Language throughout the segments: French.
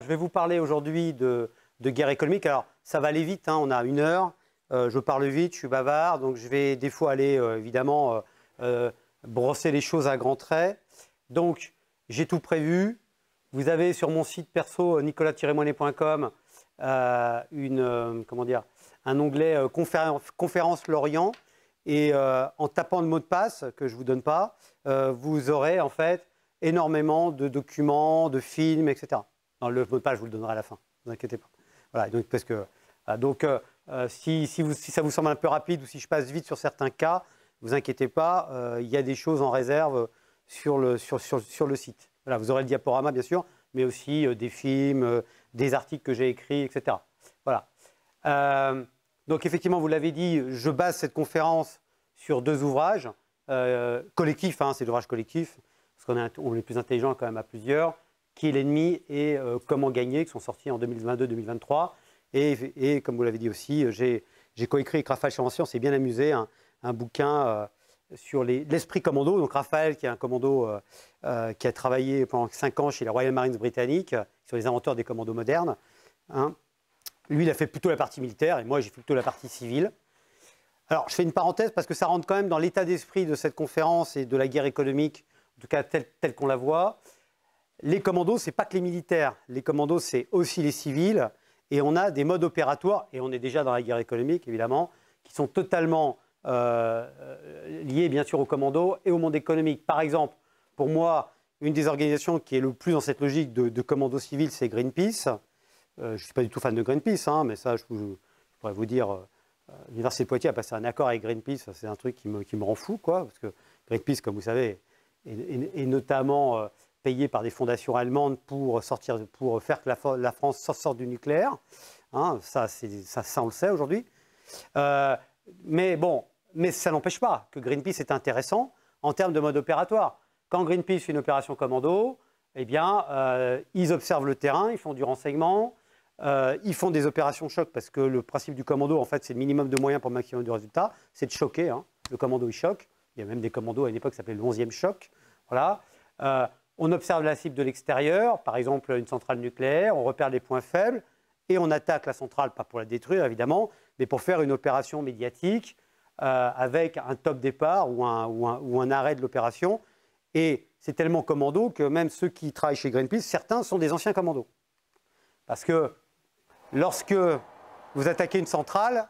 Je vais vous parler aujourd'hui de guerre économique. Alors, ça va aller vite, hein, on a 1 heure. Je parle vite, je suis bavard, donc je vais des fois aller, évidemment, brosser les choses à grands traits. Donc, j'ai tout prévu. Vous avez sur mon site perso, nicolas-moinet.com, comment dire, un onglet conférence Lorient. Et en tapant le mot de passe, que je ne vous donne pas, vous aurez en fait énormément de documents, de films, etc. Dans le mot de passe, je vous le donnerai à la fin, ne vous inquiétez pas. Voilà, donc, parce que, si ça vous semble un peu rapide ou si je passe vite sur certains cas, ne vous inquiétez pas, il y a des choses en réserve sur le site. Voilà, vous aurez le diaporama, bien sûr, mais aussi des films, des articles que j'ai écrits, etc. Voilà. Donc, effectivement, vous l'avez dit, je base cette conférence sur 2 ouvrages collectifs, hein, c'est des ouvrages collectifs, parce qu'on est plus intelligent quand même à plusieurs, Qui est l'ennemi et Comment gagner, qui sont sortis en 2022-2023. Et comme vous l'avez dit aussi, j'ai coécrit avec Raphaël Chavancy, on s'est bien amusé, un bouquin sur l'esprit commando. Donc Raphaël, qui est un commando qui a travaillé pendant 5 ans chez la Royal Marines britannique, sur les inventeurs des commandos modernes. Hein. Lui, il a fait plutôt la partie militaire, et moi, j'ai fait plutôt la partie civile. Alors, je fais une parenthèse parce que ça rentre quand même dans l'état d'esprit de cette conférence et de la guerre économique, en tout cas telle qu'on la voit. Les commandos, ce n'est pas que les militaires. Les commandos, c'est aussi les civils. Et on a des modes opératoires, et on est déjà dans la guerre économique, évidemment, qui sont totalement liés, bien sûr, aux commandos et au monde économique. Par exemple, pour moi, une des organisations qui est le plus dans cette logique de commandos civils, c'est Greenpeace. Je ne suis pas du tout fan de Greenpeace, hein, mais ça, je pourrais vous dire, l'Université de Poitiers a passé un accord avec Greenpeace, c'est un truc qui me rend fou, quoi, parce que Greenpeace, comme vous savez, est notamment payé par des fondations allemandes pour faire que la France sorte du nucléaire. Hein, ça, on le sait aujourd'hui. Mais bon, ça n'empêche pas que Greenpeace est intéressant en termes de mode opératoire. Quand Greenpeace fait une opération commando, eh bien, ils observent le terrain, ils font du renseignement, ils font des opérations choc, parce que le principe du commando, en fait, c'est le minimum de moyens pour le maximum de résultats, c'est de choquer. Hein. Le commando, il choque. Il y a même des commandos à une époque qui s'appelait le 11e choc. Voilà. On observe la cible de l'extérieur, par exemple une centrale nucléaire, on repère les points faibles et on attaque la centrale, pas pour la détruire évidemment, mais pour faire une opération médiatique avec un top départ ou un arrêt de l'opération. Et c'est tellement commando que même ceux qui travaillent chez Greenpeace, certains sont des anciens commandos. Parce que lorsque vous attaquez une centrale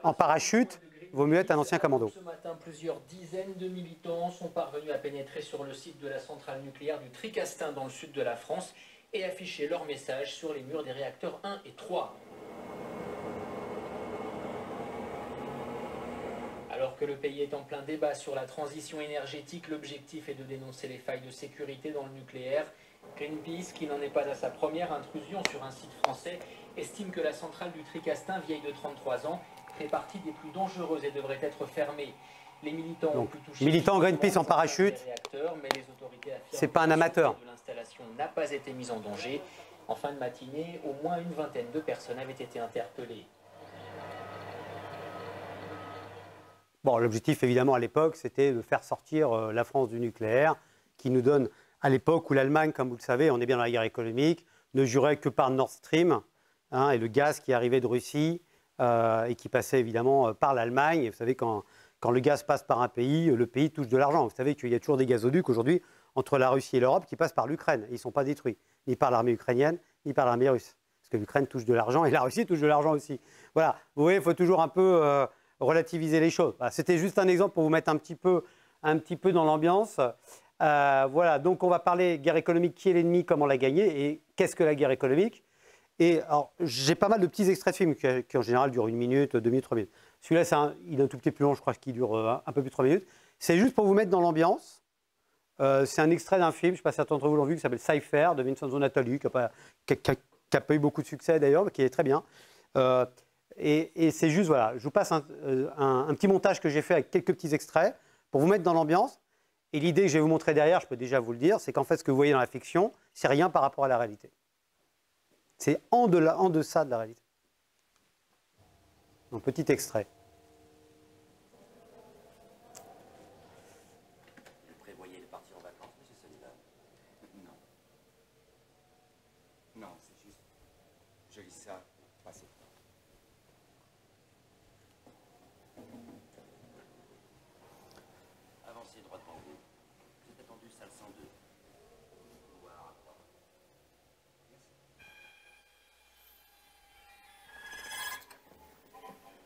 en parachute, il vaut mieux être un ancien commando. Ce matin, plusieurs dizaines de militants sont parvenus à pénétrer sur le site de la centrale nucléaire du Tricastin dans le sud de la France et afficher leur message sur les murs des réacteurs 1 et 3. Alors que le pays est en plein débat sur la transition énergétique, l'objectif est de dénoncer les failles de sécurité dans le nucléaire. Greenpeace, qui n'en est pas à sa première intrusion sur un site français, estime que la centrale du Tricastin, vieille de 33 ans, fait partie des plus dangereuses et devrait être fermée. Les militants ont pu toucher militant Greenpeace en parachute, c'est pas un amateur. L'installation n'a pas été mise en danger. En fin de matinée, au moins une vingtaine de personnes avaient été interpellées. Bon, l'objectif, évidemment, à l'époque, c'était de faire sortir la France du nucléaire, qui nous donne, à l'époque où l'Allemagne, comme vous le savez, on est bien dans la guerre économique, ne jurait que par Nord Stream, hein, et le gaz qui arrivait de Russie, et qui passait évidemment par l'Allemagne. Et vous savez, quand le gaz passe par un pays, le pays touche de l'argent. Vous savez qu'il y a toujours des gazoducs aujourd'hui entre la Russie et l'Europe qui passent par l'Ukraine. Ils ne sont pas détruits, ni par l'armée ukrainienne, ni par l'armée russe. Parce que l'Ukraine touche de l'argent et la Russie touche de l'argent aussi. Voilà, vous voyez, il faut toujours un peu relativiser les choses. Voilà, c'était juste un exemple pour vous mettre un petit peu dans l'ambiance. Voilà, donc on va parler guerre économique, qui est l'ennemi, comment la gagner et qu'est-ce que la guerre économique. Et alors, j'ai pas mal de petits extraits de films qui en général durent 1 minute, 2 minutes, 3 minutes. Celui-là, il est un tout petit peu plus long, je crois qu'il dure un peu plus de 3 minutes. C'est juste pour vous mettre dans l'ambiance. C'est un extrait d'un film, je ne sais pas si certains d'entre vous l'ont vu, qui s'appelle Cypher, de Vincenzo Natali, qui n'a pas eu beaucoup de succès d'ailleurs, mais qui est très bien. Et c'est juste, voilà, je vous passe un petit montage que j'ai fait avec quelques petits extraits pour vous mettre dans l'ambiance. Et l'idée que je vais vous montrer derrière, je peux déjà vous le dire, c'est qu'en fait, ce que vous voyez dans la fiction, c'est rien par rapport à la réalité. C'est en deçà de la réalité. Un petit extrait. Vous prévoyez de partir en vacances, monsieur Soliva? Non. Non, c'est Je lis ça. Passez. Avancez droit devant vous. Vous êtes attendu salle 102. Couloir à droite.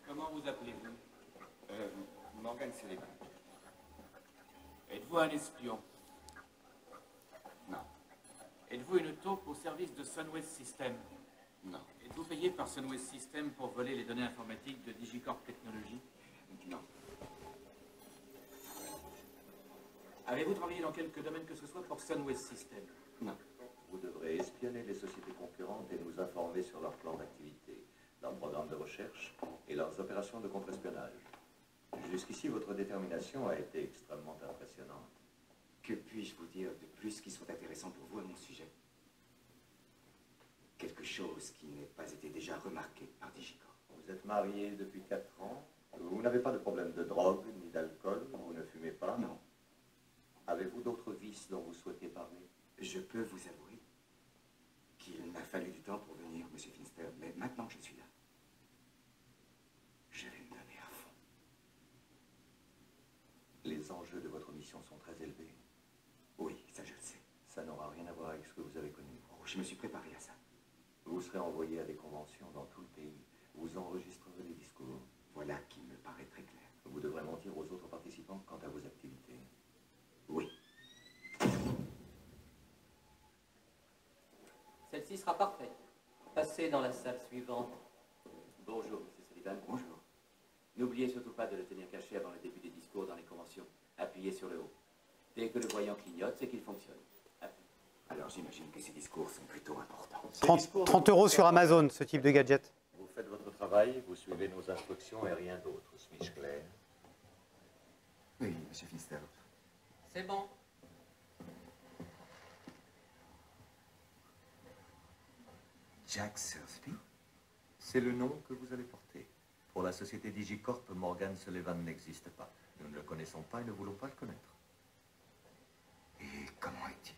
Comment vous appelez-vous? Morgan Sullivan. Êtes-vous un espion? Non. Êtes-vous une taupe au service de Sunwest System? Non. Êtes-vous payé par Sunwest System pour voler les données informatiques de Digicorp Technologies? Non. Avez-vous travaillé dans quelque domaine que ce soit pour Sunwest System? Non. Vous devrez espionner les sociétés concurrentes et nous informer sur leur plan d'activité, leurs programmes de recherche et leurs opérations de contre-espionnage. Jusqu'ici, votre détermination a été extrêmement impressionnante. Que puis-je vous dire de plus qui soit intéressant pour vous à mon sujet? Quelque chose qui n'ait pas été déjà remarqué par Digicorp. Vous êtes marié depuis 4 ans. Vous n'avez pas de problème de drogue ni d'alcool. Vous ne fumez pas. Non. Avez-vous d'autres vices dont vous souhaitez parler? Je peux vous avouer qu'il m'a fallu du temps pour venir, Monsieur Finster, mais maintenant que je suis là, je vais me donner à fond. Les enjeux de votre mission sont très élevés. Oui, ça je le sais. Ça n'aura rien à voir avec ce que vous avez connu. Oh, je me suis préparé à ça. Vous serez envoyé à des conventions dans tout le pays. Vous enregistrerez des discours. Voilà qui me paraît très clair. Vous devrez mentir aux autres participants quant à vos activités. Oui. Celle-ci sera parfaite. Passez dans la salle suivante. Bonjour, Monsieur Sullivan. Bonjour. N'oubliez surtout pas de le tenir caché avant le début des discours dans les conventions. Appuyez sur le haut. Dès que le voyant clignote, c'est qu'il fonctionne. Alors j'imagine que ces discours sont plutôt importants. 30 € sur Amazon, ce type de gadget. Vous faites votre travail, vous suivez nos instructions et rien d'autre. Suis-je clair? Oui, Monsieur Finster. C'est bon. Jack Thursby? C'est le nom que vous allez porter. Pour la société Digicorp, Morgan Sullivan n'existe pas. Nous ne le connaissons pas et ne voulons pas le connaître. Et comment est-il?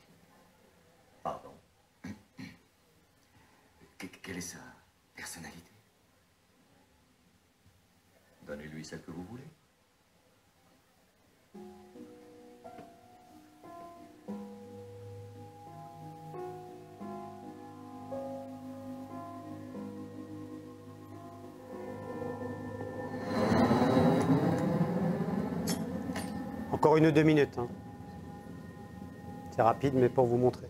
Pardon? Quelle est sa personnalité? Donnez-lui celle que vous voulez. Encore 1 ou 2 minutes. Hein. C'est rapide, mais pour vous montrer.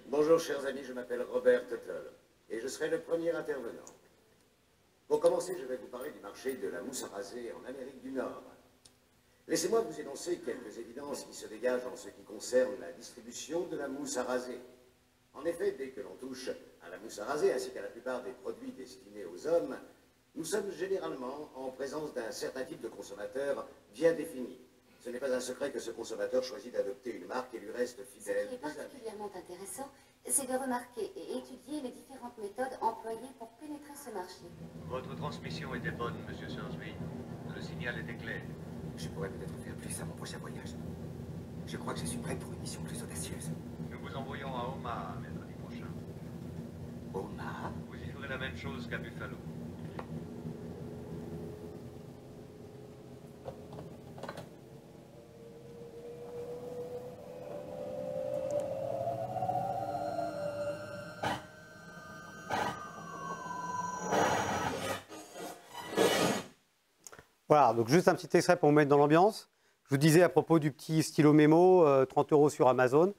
Bonjour chers amis, je m'appelle Robert Tuttle et je serai le premier intervenant. Pour commencer, je vais vous parler du marché de la mousse à raser en Amérique du Nord. Laissez-moi vous énoncer quelques évidences qui se dégagent en ce qui concerne la distribution de la mousse à raser. En effet, dès que l'on touche à la mousse à raser ainsi qu'à la plupart des produits destinés aux hommes, nous sommes généralement en présence d'un certain type de consommateur bien défini. Ce n'est pas un secret que ce consommateur choisit d'adopter une marque et lui reste fidèle. Ce qui est particulièrement intéressant, c'est de remarquer et étudier les différentes méthodes employées pour pénétrer ce marché. Votre transmission était bonne, Monsieur Thursby. Le signal était clair. Je pourrais peut-être faire plus à mon prochain voyage. Je crois que je suis prêt pour une mission plus audacieuse. Nous vous envoyons à Omaha mercredi prochain. Omaha? Vous y ferez la même chose qu'à Buffalo. Voilà, donc juste un petit extrait pour vous mettre dans l'ambiance. Je vous disais à propos du petit stylo mémo, 30 € sur Amazon.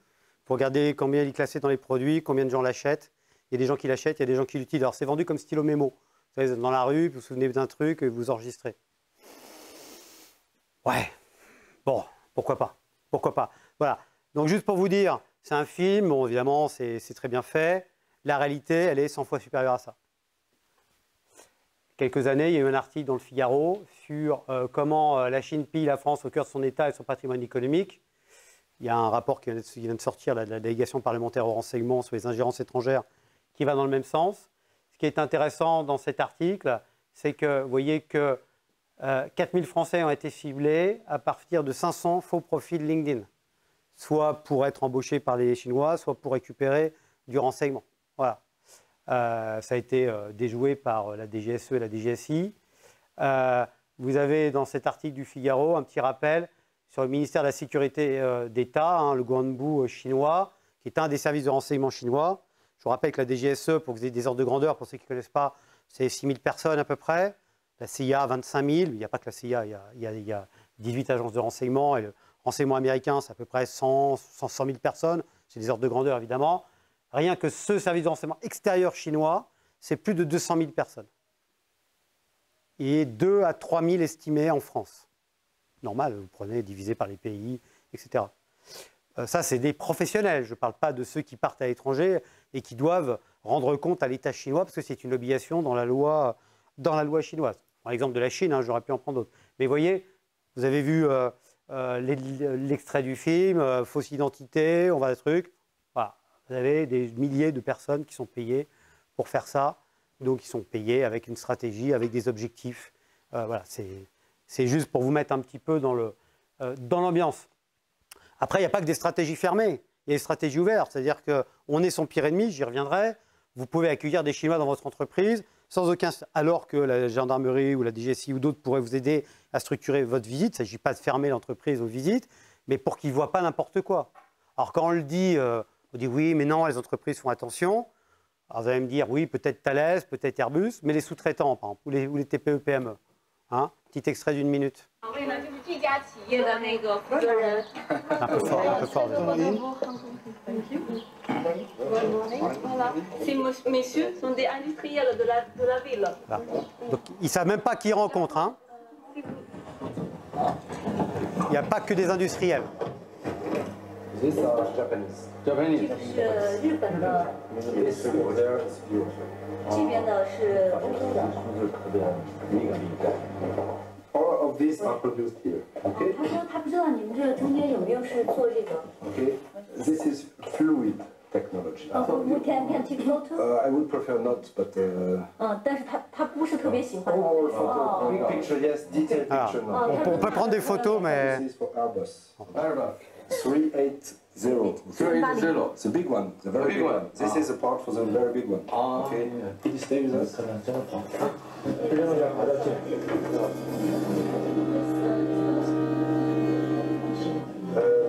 Pour regarder combien il est classé dans les produits, combien de gens l'achètent. Il y a des gens qui l'achètent, il y a des gens qui l'utilisent. Alors c'est vendu comme stylo mémo. Vous savez, vous êtes dans la rue, vous vous souvenez d'un truc, et vous enregistrez. Ouais, bon, pourquoi pas. Pourquoi pas. Voilà, donc juste pour vous dire, c'est un film, bon évidemment c'est très bien fait. La réalité, elle est 100 fois supérieure à ça. quelques années, il y a eu un article dans le Figaro sur comment la Chine pille la France au cœur de son État et de son patrimoine économique. Il y a un rapport qui vient de sortir de la délégation parlementaire au renseignement sur les ingérences étrangères qui va dans le même sens. Ce qui est intéressant dans cet article, c'est que vous voyez que 4000 Français ont été ciblés à partir de 500 faux profils LinkedIn, soit pour être embauchés par les Chinois, soit pour récupérer du renseignement. Voilà. Ça a été déjoué par la DGSE et la DGSI. Vous avez dans cet article du Figaro un petit rappel sur le ministère de la Sécurité d'État, hein, le Guangbu chinois, qui est un des services de renseignement chinois. Je vous rappelle que la DGSE, pour que vous ayez des ordres de grandeur, pour ceux qui ne connaissent pas, c'est 6 000 personnes à peu près. La CIA, 25 000. Il n'y a pas que la CIA, il y a 18 agences de renseignement. Et le renseignement américain, c'est à peu près 100 000 personnes. C'est des ordres de grandeur, évidemment. Rien que ce service de renseignement extérieur chinois, c'est plus de 200 000 personnes. Et 2 à 3 000 estimés en France. Normal, vous prenez divisé par les pays, etc. Ça, c'est des professionnels. Je ne parle pas de ceux qui partent à l'étranger et qui doivent rendre compte à l'État chinois, parce que c'est une obligation dans la loi chinoise. Par exemple de la Chine, hein, j'aurais pu en prendre d'autres. Mais vous voyez, vous avez vu l'extrait du film, fausse identité, on va à truc. Voilà. Vous avez des milliers de personnes qui sont payées pour faire ça. Donc, ils sont payés avec une stratégie, avec des objectifs. Voilà, c'est juste pour vous mettre un petit peu dans l'ambiance. Après, il n'y a pas que des stratégies fermées. Il y a des stratégies ouvertes. C'est-à-dire qu'on est son pire ennemi, j'y reviendrai. Vous pouvez accueillir des Chinois dans votre entreprise, sans aucun, alors que la gendarmerie ou la DGSI ou d'autres pourraient vous aider à structurer votre visite. Il ne s'agit pas de fermer l'entreprise aux visites, mais pour qu'ils ne voient pas n'importe quoi. Alors, quand on le dit, on dit oui, mais non, les entreprises font attention. Alors, vous allez me dire, oui, peut-être Thales, peut-être Airbus, mais les sous-traitants, par exemple, ou les TPE-PME. Hein, petit extrait d'une minute. Un peu fort, un peu fort. Voilà. Ces messieurs sont des industriels de la ville. Voilà. Donc, ils ne savent même pas qui ils rencontrent. Hein. Il n'y a pas que des industriels. These are Japanese. Japanese. All of these are produced here. Okay. Okay. This is fluid technology. I would prefer not, but. Big picture, yes. Detailed picture, no. On peut prendre des photos, mais. This is for Airbus. 380. 380. It's a big one, the very big one. This is a part for the very big one. Okay. Could you stay with us?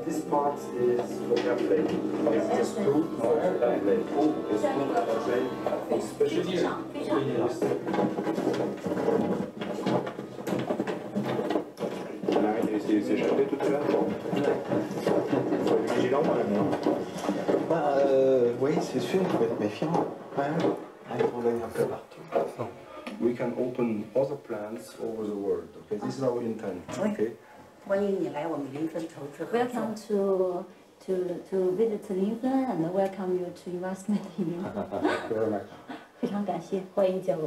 This part is for airplane. It's a screw for airplane. It's for airplane. Especially. On a essayé de s'échapper tout à l'heure. Il faut être vigilant quand même, non? Oui, c'est sûr, il faut être méfiant. Il faut aller un peu partout. We can open other plants over the world. Okay, this is our intent. Okay. Welcome to visit Linfen and welcome you to investment in Linfen. Thank you very much. 非常感谢，欢迎加入。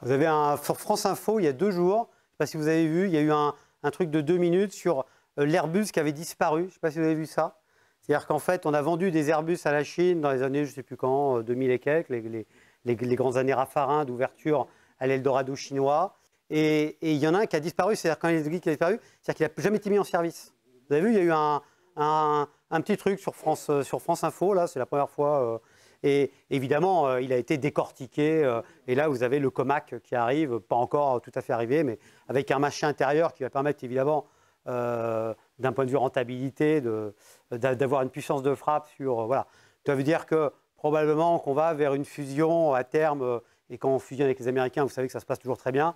Vous avez un France Info, il y a 2 jours, je ne sais pas si vous avez vu, il y a eu un truc de 2 minutes sur l'Airbus qui avait disparu. Je ne sais pas si vous avez vu ça. C'est-à-dire qu'en fait, on a vendu des Airbus à la Chine dans les années, je ne sais plus quand, 2000 et quelques, les grandes années Raffarin d'ouverture à l'Eldorado chinois. Et il y en a un qui a disparu, c'est-à-dire quand il dit qu'il a disparu, c'est-à-dire qu'il n'a jamais été mis en service. Vous avez vu, il y a eu un petit truc sur France Info, là, c'est la première fois. Et évidemment, il a été décortiqué. Et là, vous avez le Comac qui arrive, pas encore tout à fait arrivé, mais avec un machin intérieur qui va permettre évidemment, d'un point de vue rentabilité, d'avoir une puissance de frappe sur. Voilà. Ça veut dire que probablement qu'on va vers une fusion à terme, et quand on fusionne avec les Américains, vous savez que ça se passe toujours très bien,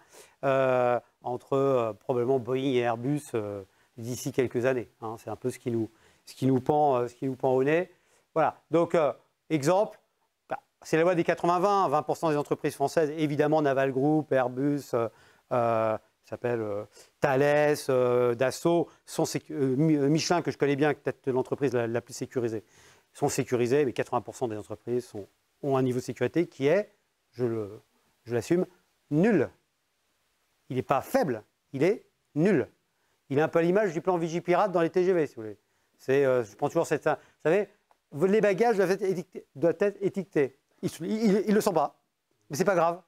entre probablement Boeing et Airbus d'ici quelques années. Hein. C'est un peu ce qui nous pend au nez. Voilà. Donc, exemple, c'est la loi des 80-20. 20% des entreprises françaises, évidemment, Naval Group, Airbus, s'appelle Thales, Dassault, Michelin, que je connais bien, peut-être l'entreprise la plus sécurisée, sont sécurisés, mais 80% des entreprises ont un niveau de sécurité qui est, je l'assume, nul. Il n'est pas faible, il est nul. Il est un peu à l'image du plan Vigipirate dans les TGV, si vous voulez. Je prends toujours cette... Vous savez, les bagages doivent être étiquetés. Ils ne le sont pas, mais ce n'est pas grave.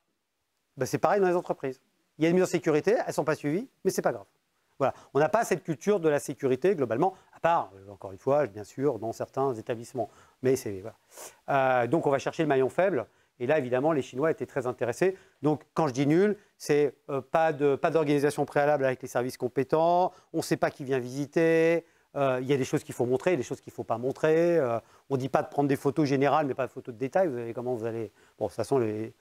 Ben, c'est pareil dans les entreprises. Il y a des mesures de sécurité, elles ne sont pas suivies, mais ce n'est pas grave. Voilà. On n'a pas cette culture de la sécurité globalement, à part, encore une fois, bien sûr, dans certains établissements. Mais c'est voilà. Donc on va chercher le maillon faible. Et là, évidemment, les Chinois étaient très intéressés. Donc, quand je dis nul, c'est pas d'organisation préalable avec les services compétents. On ne sait pas qui vient visiter. Il y a des choses qu'il faut montrer, des choses qu'il ne faut pas montrer. On ne dit pas de prendre des photos générales, mais pas de photos de détail. Vous savez comment vous allez... Bon, de toute façon, les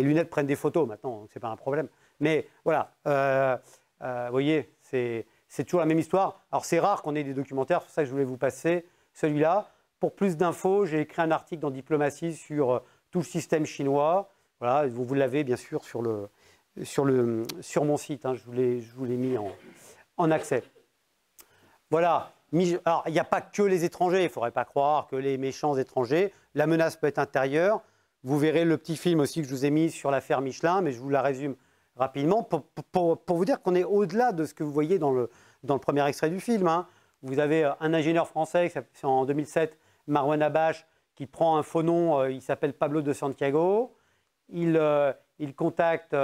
lunettes prennent des photos maintenant, donc ce n'est pas un problème. Mais voilà, vous voyez, c'est toujours la même histoire. Alors, c'est rare qu'on ait des documentaires, c'est pour ça que je voulais vous passer celui-là. Pour plus d'infos, j'ai écrit un article dans Diplomatie sur tout le système chinois. Voilà, vous l'avez bien sûr sur mon site. Hein, je vous l'ai mis en accès. Voilà. Alors, il n'y a pas que les étrangers. Il ne faudrait pas croire que les méchants étrangers. La menace peut être intérieure. Vous verrez le petit film aussi que je vous ai mis sur l'affaire Michelin, mais je vous la résume rapidement pour vous dire qu'on est au-delà de ce que vous voyez dans le premier extrait du film. Hein. Vous avez un ingénieur français, en 2007, Marwan Abache, qui prend un faux nom, il s'appelle Pablo de Santiago. Il contacte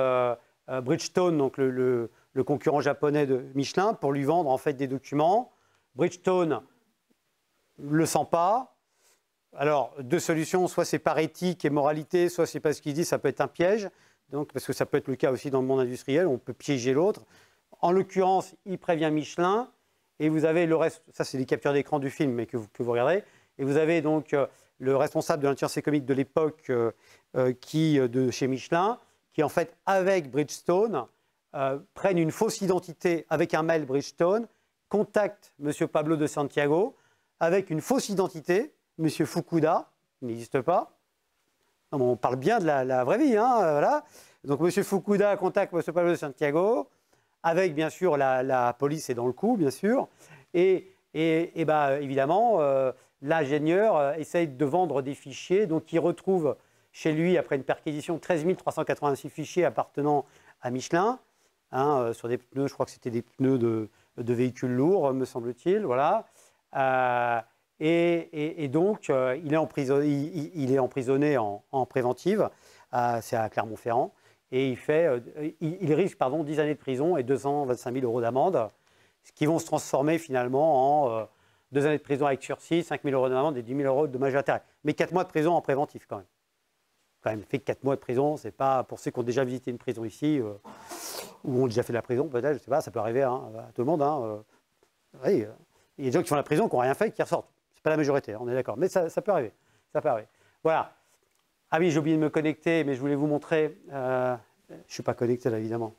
Bridgestone, donc le concurrent japonais de Michelin, pour lui vendre en fait des documents. Bridgestone ne le sent pas. Alors, deux solutions, soit c'est par éthique et moralité, soit c'est parce qu'il dit ça peut être un piège, donc, parce que ça peut être le cas aussi dans le monde industriel, on peut piéger l'autre. En l'occurrence, il prévient Michelin, et vous avez le reste, ça c'est les captures d'écran du film, mais que vous regardez, et vous avez donc le responsable de l'intelligence économique de l'époque de chez Michelin, qui en fait, avec Bridgestone, prennent une fausse identité avec un mail Bridgestone, contacte M. Pablo de Santiago, avec une fausse identité, M. Fukuda, il n'existe pas. Non, on parle bien de la vraie vie. Hein, voilà. Donc M. Fukuda contacte M. Pablo de Santiago, avec bien sûr la police est dans le coup, bien sûr. Et évidemment, l'ingénieur essaye de vendre des fichiers. Donc il retrouve chez lui, après une perquisition, 13 386 fichiers appartenant à Michelin, hein, sur des pneus, je crois que c'était des pneus de véhicules lourds, me semble-t-il. Voilà. Et donc, il est emprisonné en préventive, c'est à Clermont-Ferrand, et il risque 10 années de prison et 225 000 € d'amende, ce qui vont se transformer finalement en 2 années de prison avec sursis, 5 000 € d'amende et 10 000 € de dommages et intérêts. Mais 4 mois de prison en préventif quand même. Fait 4 mois de prison, c'est pas pour ceux qui ont déjà visité une prison ici, ou ont déjà fait de la prison peut-être, je sais pas, ça peut arriver hein, à tout le monde. Hein, oui, il y a des gens qui font la prison, qui n'ont rien fait, qui ressortent. Pas la majorité, on est d'accord, mais ça peut arriver. Ça peut arriver. Voilà. Ah oui, j'ai oublié de me connecter, mais je voulais vous montrer. Je ne suis pas connecté là, évidemment.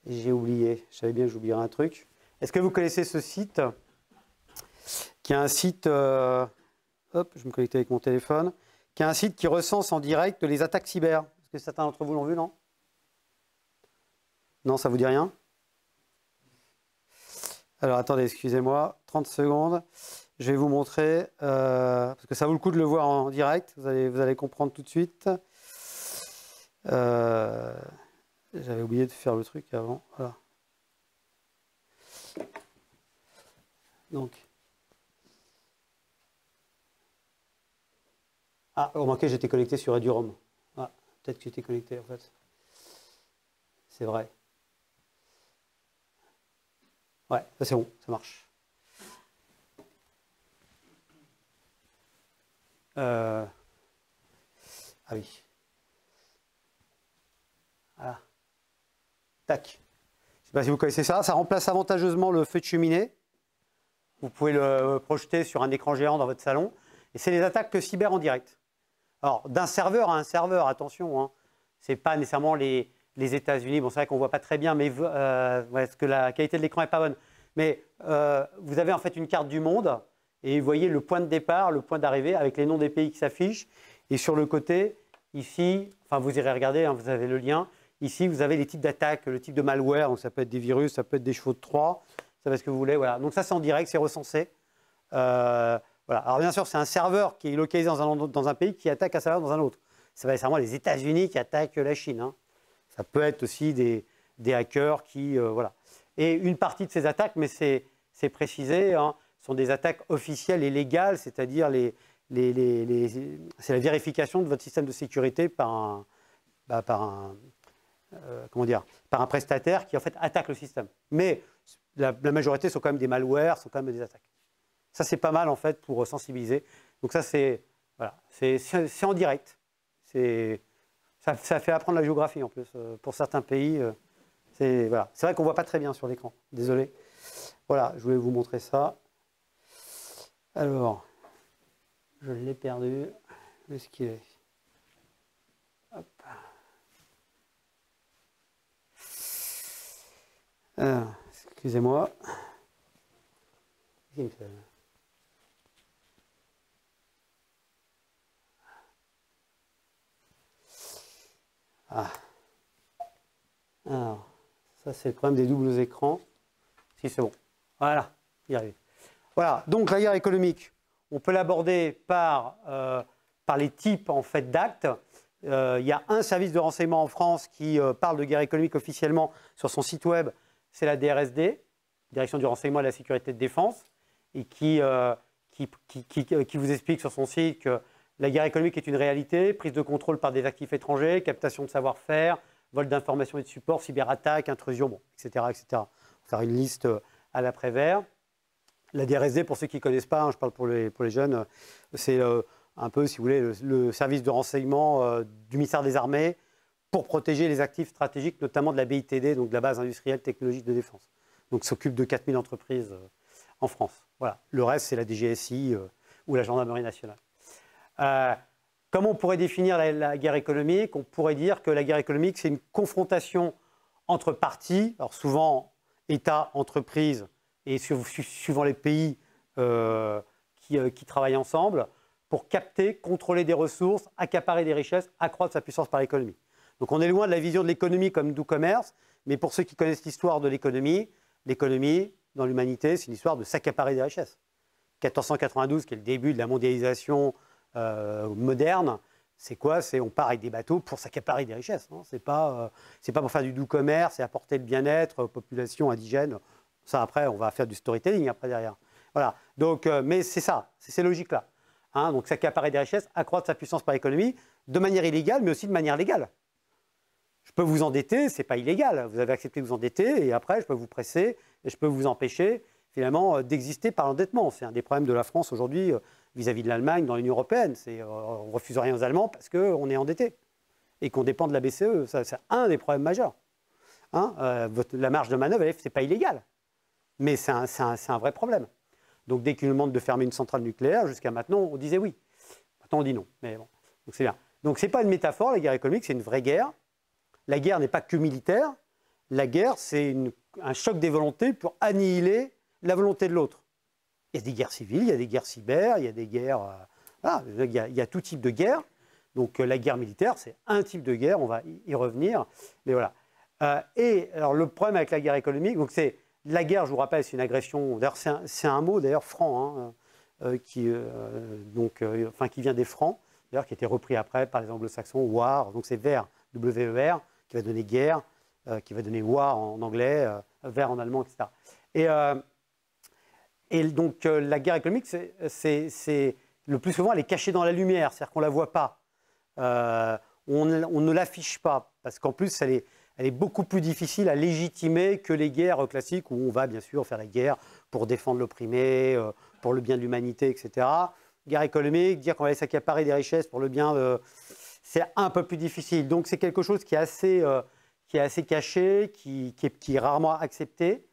J'ai oublié. Je savais bien que j'oublierais un truc. Est-ce que vous connaissez ce site qui est un site. Hop, je vais me connecter avec mon téléphone. Qui est un site qui recense en direct les attaques cyber. Est-ce que certains d'entre vous l'ont vu, non? Non, ça vous dit rien? Alors attendez, excusez-moi, 30 secondes. Je vais vous montrer, parce que ça vaut le coup de le voir en direct, vous allez comprendre tout de suite. J'avais oublié de faire le truc avant. Voilà. Donc. Ah, remarquez, j'étais connecté sur EduROM. Ah, peut-être que j'étais connecté en fait. C'est vrai. Ouais, ça c'est bon, ça marche. Ah oui. Voilà. Tac. Je ne sais pas si vous connaissez ça. Ça remplace avantageusement le feu de cheminée. Vous pouvez le projeter sur un écran géant dans votre salon. Et c'est les attaques cyber en direct. Alors, d'un serveur à un serveur, attention. Hein. Ce n'est pas nécessairement les États-Unis. Bon, c'est vrai qu'on ne voit pas très bien, mais parce que la qualité de l'écran n'est pas bonne. Mais vous avez en fait une carte du monde. Et vous voyez le point de départ, le point d'arrivée, avec les noms des pays qui s'affichent. Et sur le côté, ici, enfin vous irez regarder, hein, vous avez le lien, Ici, vous avez les types d'attaques, le type de malware, donc ça peut être des virus, ça peut être des chevaux de Troie, ça va ce que vous voulez. Voilà. Donc ça, c'est en direct, c'est recensé. Voilà. Alors bien sûr, c'est un serveur qui est localisé dans un pays qui attaque un serveur dans un autre. Ça va être vraiment les États-Unis qui attaquent la Chine. Hein. Ça peut être aussi des hackers qui... voilà. Et une partie de ces attaques, mais c'est précisé, hein, sont des attaques officielles et légales, c'est-à-dire c'est la vérification de votre système de sécurité par un prestataire qui en fait attaque le système. Mais la majorité sont quand même des malwares, sont quand même des attaques. Ça, c'est pas mal en fait pour sensibiliser. Donc ça, c'est voilà, en direct. Ça fait apprendre la géographie en plus. Pour certains pays, voilà. C'est vrai qu'on ne voit pas très bien sur l'écran. Désolé. Voilà, je voulais vous montrer ça. Alors, je l'ai perdu. Où est-ce qu'il est? Hop. Excusez-moi. Ah. Alors, ça c'est le problème des doubles écrans. Si c'est bon. Voilà, y arrive. Voilà, donc la guerre économique, on peut l'aborder par les types en fait d'actes. Il y a un service de renseignement en France qui parle de guerre économique officiellement sur son site web, c'est la DRSD, Direction du renseignement et de la sécurité de défense, et qui vous explique sur son site que la guerre économique est une réalité, prise de contrôle par des actifs étrangers, captation de savoir-faire, vol d'informations et de supports, cyberattaques, intrusion, bon, etc., etc. On va faire une liste à l'après-vert. La DRSD, pour ceux qui ne connaissent pas, hein, je parle pour les jeunes, c'est un peu, si vous voulez, le service de renseignement du ministère des Armées pour protéger les actifs stratégiques, notamment de la BITD, donc de la base industrielle technologique de défense. Donc s'occupe de 4000 entreprises en France. Voilà. Le reste, c'est la DGSI ou la Gendarmerie nationale. Comment on pourrait définir la guerre économique? On pourrait dire que la guerre économique, c'est une confrontation entre parties, alors souvent État, entreprise, et suivant les pays qui travaillent ensemble, pour capter, contrôler des ressources, accaparer des richesses, accroître sa puissance par l'économie. Donc on est loin de la vision de l'économie comme doux commerce, mais pour ceux qui connaissent l'histoire de l'économie, dans l'humanité, c'est une histoire de s'accaparer des richesses. 1492, qui est le début de la mondialisation moderne, c'est quoi? C'est on part avec des bateaux pour s'accaparer des richesses. Hein. C'est pas pour faire du doux commerce et apporter le bien-être aux populations indigènes. Ça, après, on va faire du storytelling après derrière. Voilà. Donc, mais c'est ça, c'est ces logiques-là. Hein. Donc, s'accaparer des richesses, accroître sa puissance par l'économie, de manière illégale, mais aussi de manière légale. Je peux vous endetter, ce n'est pas illégal. Vous avez accepté de vous endetter, et après, je peux vous presser, et je peux vous empêcher, finalement, d'exister par l'endettement. C'est un des problèmes de la France aujourd'hui vis-à-vis de l'Allemagne dans l'Union européenne. On ne refuse rien aux Allemands parce qu'on est endetté et qu'on dépend de la BCE. C'est un des problèmes majeurs. Hein, la marge de manœuvre, ce n'est pas illégal. Mais c'est un vrai problème. Donc dès qu'il nous demande de fermer une centrale nucléaire, jusqu'à maintenant, on disait oui. Maintenant, on dit non. Mais bon, donc c'est bien. Donc ce n'est pas une métaphore, la guerre économique, c'est une vraie guerre. La guerre n'est pas que militaire. La guerre, c'est un choc des volontés pour annihiler la volonté de l'autre. Il y a des guerres civiles, il y a des guerres cyber, il y a des guerres... voilà, il y a tout type de guerre. Donc la guerre militaire, c'est un type de guerre, on va y revenir. Mais voilà. Et alors le problème avec la guerre économique, donc c'est la guerre, je vous rappelle, c'est une agression. D'ailleurs, c'est un mot d'ailleurs franc, hein, qui vient des francs, d'ailleurs, qui a été repris après par les anglo-saxons, war. Donc c'est vers, W-E-R, qui va donner guerre, qui va donner war en anglais, vers en allemand, etc. Et donc la guerre économique, c'est le plus souvent, elle est cachée dans la lumière, c'est-à-dire qu'on ne la voit pas. On ne l'affiche pas, parce qu'en plus, elle est beaucoup plus difficile à légitimer que les guerres classiques où on va bien sûr faire la guerre pour défendre l'opprimé, pour le bien de l'humanité, etc. Guerre économique, dire qu'on va aller s'accaparer des richesses pour le bien, c'est un peu plus difficile. Donc c'est quelque chose qui est assez caché, qui est rarement accepté,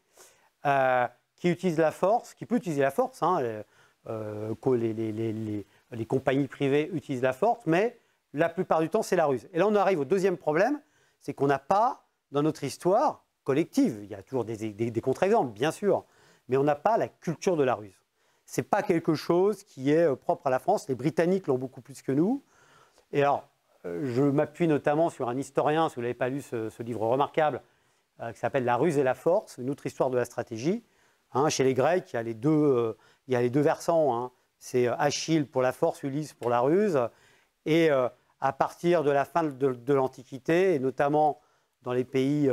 qui utilise la force, qui peut utiliser la force. Hein, les compagnies privées utilisent la force, mais la plupart du temps, c'est la ruse. Et là, on arrive au deuxième problème, c'est qu'on n'a pas, dans notre histoire collective, il y a toujours des contre-exemples, bien sûr, mais on n'a pas la culture de la ruse. Ce n'est pas quelque chose qui est propre à la France. Les Britanniques l'ont beaucoup plus que nous. Et alors, je m'appuie notamment sur un historien, si vous n'avez pas lu ce livre remarquable, qui s'appelle La ruse et la force, une autre histoire de la stratégie. Hein, chez les Grecs, il y a les deux versants. Hein. C'est Achille pour la force, Ulysse pour la ruse. Et à partir de la fin de l'Antiquité, et notamment dans les pays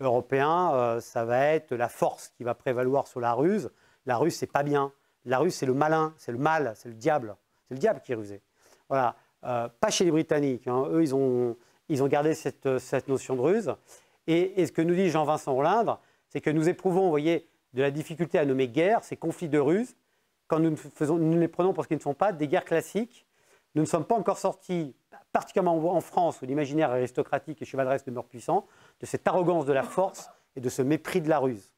européens, ça va être la force qui va prévaloir sur la ruse. La ruse, c'est pas bien. La ruse, c'est le malin, c'est le mal, c'est le diable. C'est le diable qui est rusé. Voilà. Pas chez les Britanniques. Hein. Eux, ils ont gardé cette notion de ruse. Et ce que nous dit Jean-Vincent Rolindre, c'est que nous éprouvons, vous voyez, de la difficulté à nommer guerre, ces conflits de ruse, quand nous les prenons pour ce qu'ils ne sont pas, des guerres classiques. Nous ne sommes pas encore sortis, particulièrement en France, où l'imaginaire aristocratique et chevaleresque demeure puissant, de cette arrogance de la force et de ce mépris de la ruse.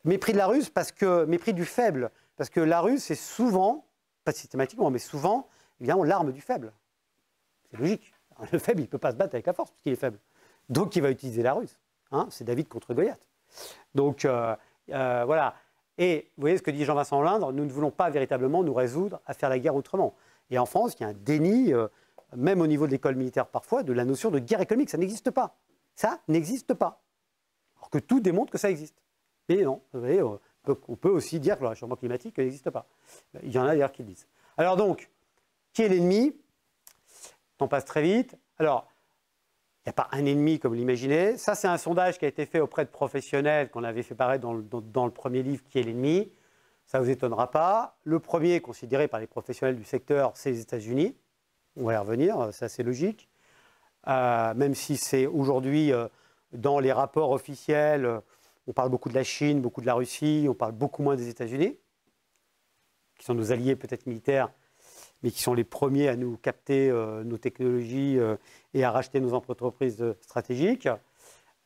Mépris de la ruse, mépris du faible, parce que la ruse, c'est souvent, pas systématiquement, mais souvent, évidemment, l'arme du faible. C'est logique. Le faible, il ne peut pas se battre avec la force, puisqu'il est faible. Donc, il va utiliser la ruse. Hein, c'est David contre Goliath. Donc, voilà. Et vous voyez ce que dit Jean-Vincent Rolindre, nous ne voulons pas véritablement nous résoudre à faire la guerre autrement. Et en France, il y a un déni, même au niveau de l'école militaire parfois, de la notion de guerre économique. Ça n'existe pas. Ça n'existe pas. Alors que tout démontre que ça existe. Mais non, vous voyez, on peut aussi dire que le réchauffement climatique n'existe pas. Il y en a d'ailleurs qui le disent. Alors donc, qui est l'ennemi? On passe très vite. Alors, il n'y a pas un ennemi comme vous l'imaginez. Ça, c'est un sondage qui a été fait auprès de professionnels qu'on avait fait paraître dans le premier livre, Qui est l'ennemi? Ça ne vous étonnera pas. Le premier, considéré par les professionnels du secteur, c'est les États-Unis. On va y revenir, c'est assez logique. Même si c'est aujourd'hui, dans les rapports officiels, on parle beaucoup de la Chine, beaucoup de la Russie, on parle beaucoup moins des États-Unis, qui sont nos alliés peut-être militaires, mais qui sont les premiers à nous capter nos technologies et à racheter nos entreprises stratégiques.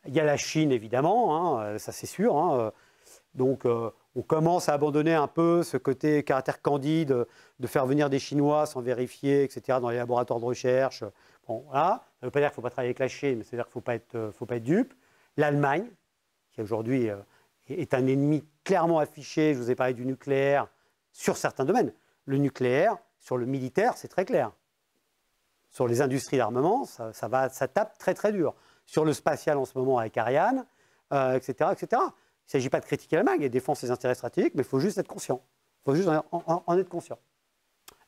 Il y a la Chine, évidemment, hein, ça c'est sûr. Hein, donc, on commence à abandonner un peu ce côté caractère candide de faire venir des Chinois sans vérifier, etc., dans les laboratoires de recherche. Bon, voilà. Ça ne veut pas dire qu'il ne faut pas travailler avec la Chine, mais c'est-à-dire qu'il ne faut pas être dupe. L'Allemagne, qui aujourd'hui est un ennemi clairement affiché, je vous ai parlé du nucléaire, sur certains domaines. Le nucléaire, sur le militaire, c'est très clair. Sur les industries d'armement, ça tape très très dur. Sur le spatial en ce moment avec Ariane, etc., etc. Il ne s'agit pas de critiquer l'Allemagne, elle défend ses intérêts stratégiques, mais il faut juste être conscient. Il faut juste en être conscient.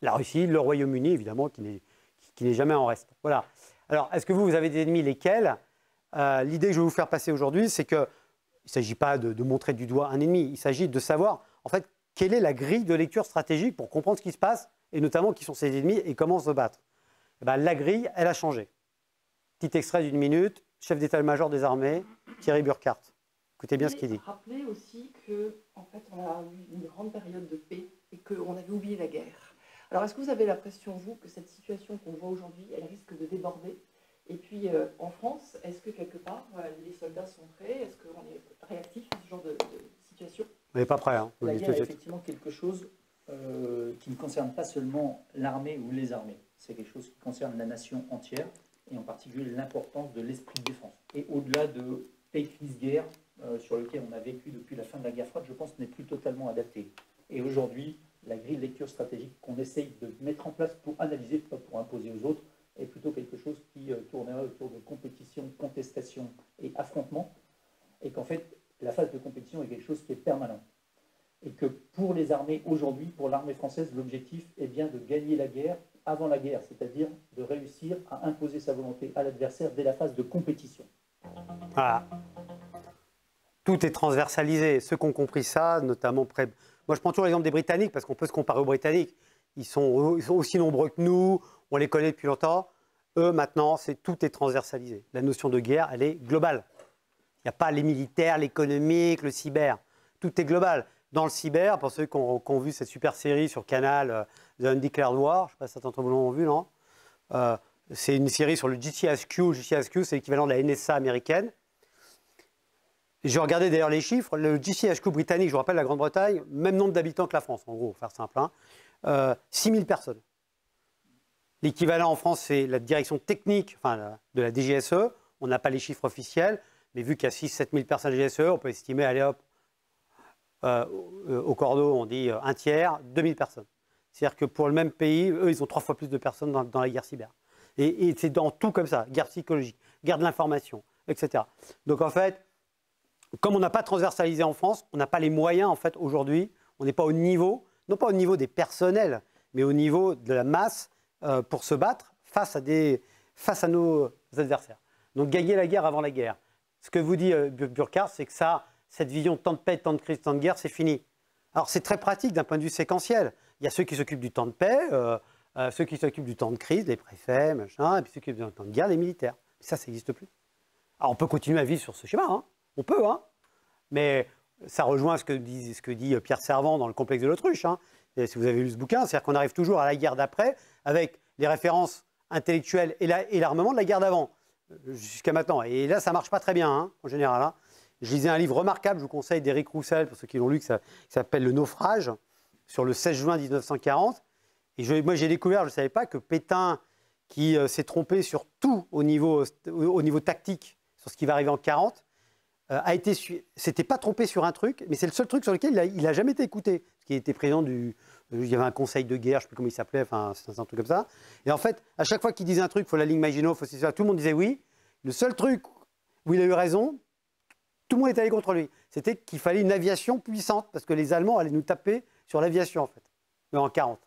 La Russie, le Royaume-Uni, évidemment, qui n'est jamais en reste. Voilà. Alors, est-ce que vous avez des ennemis? Lesquels? L'idée que je vais vous faire passer aujourd'hui, c'est qu'il ne s'agit pas de montrer du doigt un ennemi. Il s'agit de savoir, en fait, quelle est la grille de lecture stratégique pour comprendre ce qui se passe, et notamment qui sont ses ennemis et comment se battre. Et bien, la grille, elle a changé. Petit extrait d'1 minute, chef d'état-major des armées, Thierry Burkhardt. Écoutez bien ce qu'il dit. Rappelez aussi qu'en fait, on a eu une grande période de paix et qu'on avait oublié la guerre. Alors, est-ce que vous avez l'impression, vous, que cette situation qu'on voit aujourd'hui, elle risque de déborder? Et puis, en France, est-ce que quelque part, les soldats sont prêts? Est-ce qu'on est réactif à ce genre de situation? On n'est pas prêt. Hein. La guerre est effectivement quelque chose qui ne concerne pas seulement l'armée ou les armées. C'est quelque chose qui concerne la nation entière, et en particulier l'importance de l'esprit de défense. Et au-delà de paix, crise, guerre, sur lequel on a vécu depuis la fin de la guerre froide, je pense n'est plus totalement adapté. Et aujourd'hui, la grille de lecture stratégique qu'on essaye de mettre en place pour analyser, pas pour imposer aux autres, est plutôt quelque chose qui tournerait autour de compétition, contestation et affrontement, et qu'en fait, la phase de compétition est quelque chose qui est permanent. Et que pour les armées aujourd'hui, pour l'armée française, l'objectif est bien de gagner la guerre avant la guerre, c'est-à-dire de réussir à imposer sa volonté à l'adversaire dès la phase de compétition. Voilà. Tout est transversalisé. Ceux qui ont compris ça, notamment moi, je prends toujours l'exemple des Britanniques, parce qu'on peut se comparer aux Britanniques. Ils sont aussi nombreux que nous, on les connaît depuis longtemps. Eux, maintenant, tout est transversalisé. La notion de guerre, elle est globale. Il n'y a pas les militaires, l'économique, le cyber. Tout est global. Dans le cyber, pour ceux qui ont vu cette super série sur Canal, The Undeclared War, je ne sais pas si certains d'entre vous l'ont vu, non? C'est une série sur le GCHQ. Le GCHQ, c'est l'équivalent de la NSA américaine. J'ai regardé d'ailleurs les chiffres. Le GCHQ britannique, je vous rappelle, la Grande-Bretagne, même nombre d'habitants que la France, en gros, pour faire simple. 6 000 personnes. L'équivalent en France, c'est la direction technique de la DGSE. On n'a pas les chiffres officiels, mais vu qu'il y a 6 000 à 7 000 personnes à la DGSE, on peut estimer, allez hop, au cordeau, on dit un tiers, 2 000 personnes. C'est-à-dire que pour le même pays, eux, ils ont 3 fois plus de personnes dans la guerre cyber. Et c'est dans tout comme ça, guerre psychologique, guerre de l'information, etc. Donc en fait, comme on n'a pas transversalisé en France, on n'a pas les moyens en fait aujourd'hui, on n'est pas au niveau, non pas au niveau des personnels, mais au niveau de la masse pour se battre face à nos adversaires. Donc gagner la guerre avant la guerre. Ce que vous dit Burkhardt, c'est que cette vision temps de paix, temps de crise, temps de guerre, c'est fini. Alors c'est très pratique d'un point de vue séquentiel. Il y a ceux qui s'occupent du temps de paix, ceux qui s'occupent du temps de crise, les préfets, machin, et puis ceux qui s'occupent du temps de guerre, les militaires. Ça n'existe plus. Alors on peut continuer à vivre sur ce schéma, hein. On peut, hein. Mais ça rejoint ce que dit Pierre Servan dans Le complexe de l'autruche. Hein. Et si vous avez lu ce bouquin, c'est-à-dire qu'on arrive toujours à la guerre d'après avec les références intellectuelles et l'armement de la guerre d'avant, jusqu'à maintenant. Et là, ça ne marche pas très bien, hein, en général. Hein. Je lisais un livre remarquable, je vous conseille, d'Éric Roussel, pour ceux qui l'ont lu, qui s'appelle Le naufrage, sur le 16 juin 1940. Et moi, j'ai découvert, je ne savais pas, que Pétain, qui s'est trompé sur tout au niveau tactique, sur ce qui va arriver en 40, s'était pas trompé sur un truc, mais c'est le seul truc sur lequel il n'a jamais été écouté. Parce qu'il était président il y avait un conseil de guerre, je ne sais plus comment il s'appelait, enfin, c'est un truc comme ça. Et en fait, à chaque fois qu'il disait un truc, il faut la ligne Maginot, faut ça, tout le monde disait oui. Le seul truc où il a eu raison, tout le monde était allé contre lui. C'était qu'il fallait une aviation puissante, parce que les Allemands allaient nous taper sur l'aviation, en fait, mais en 40.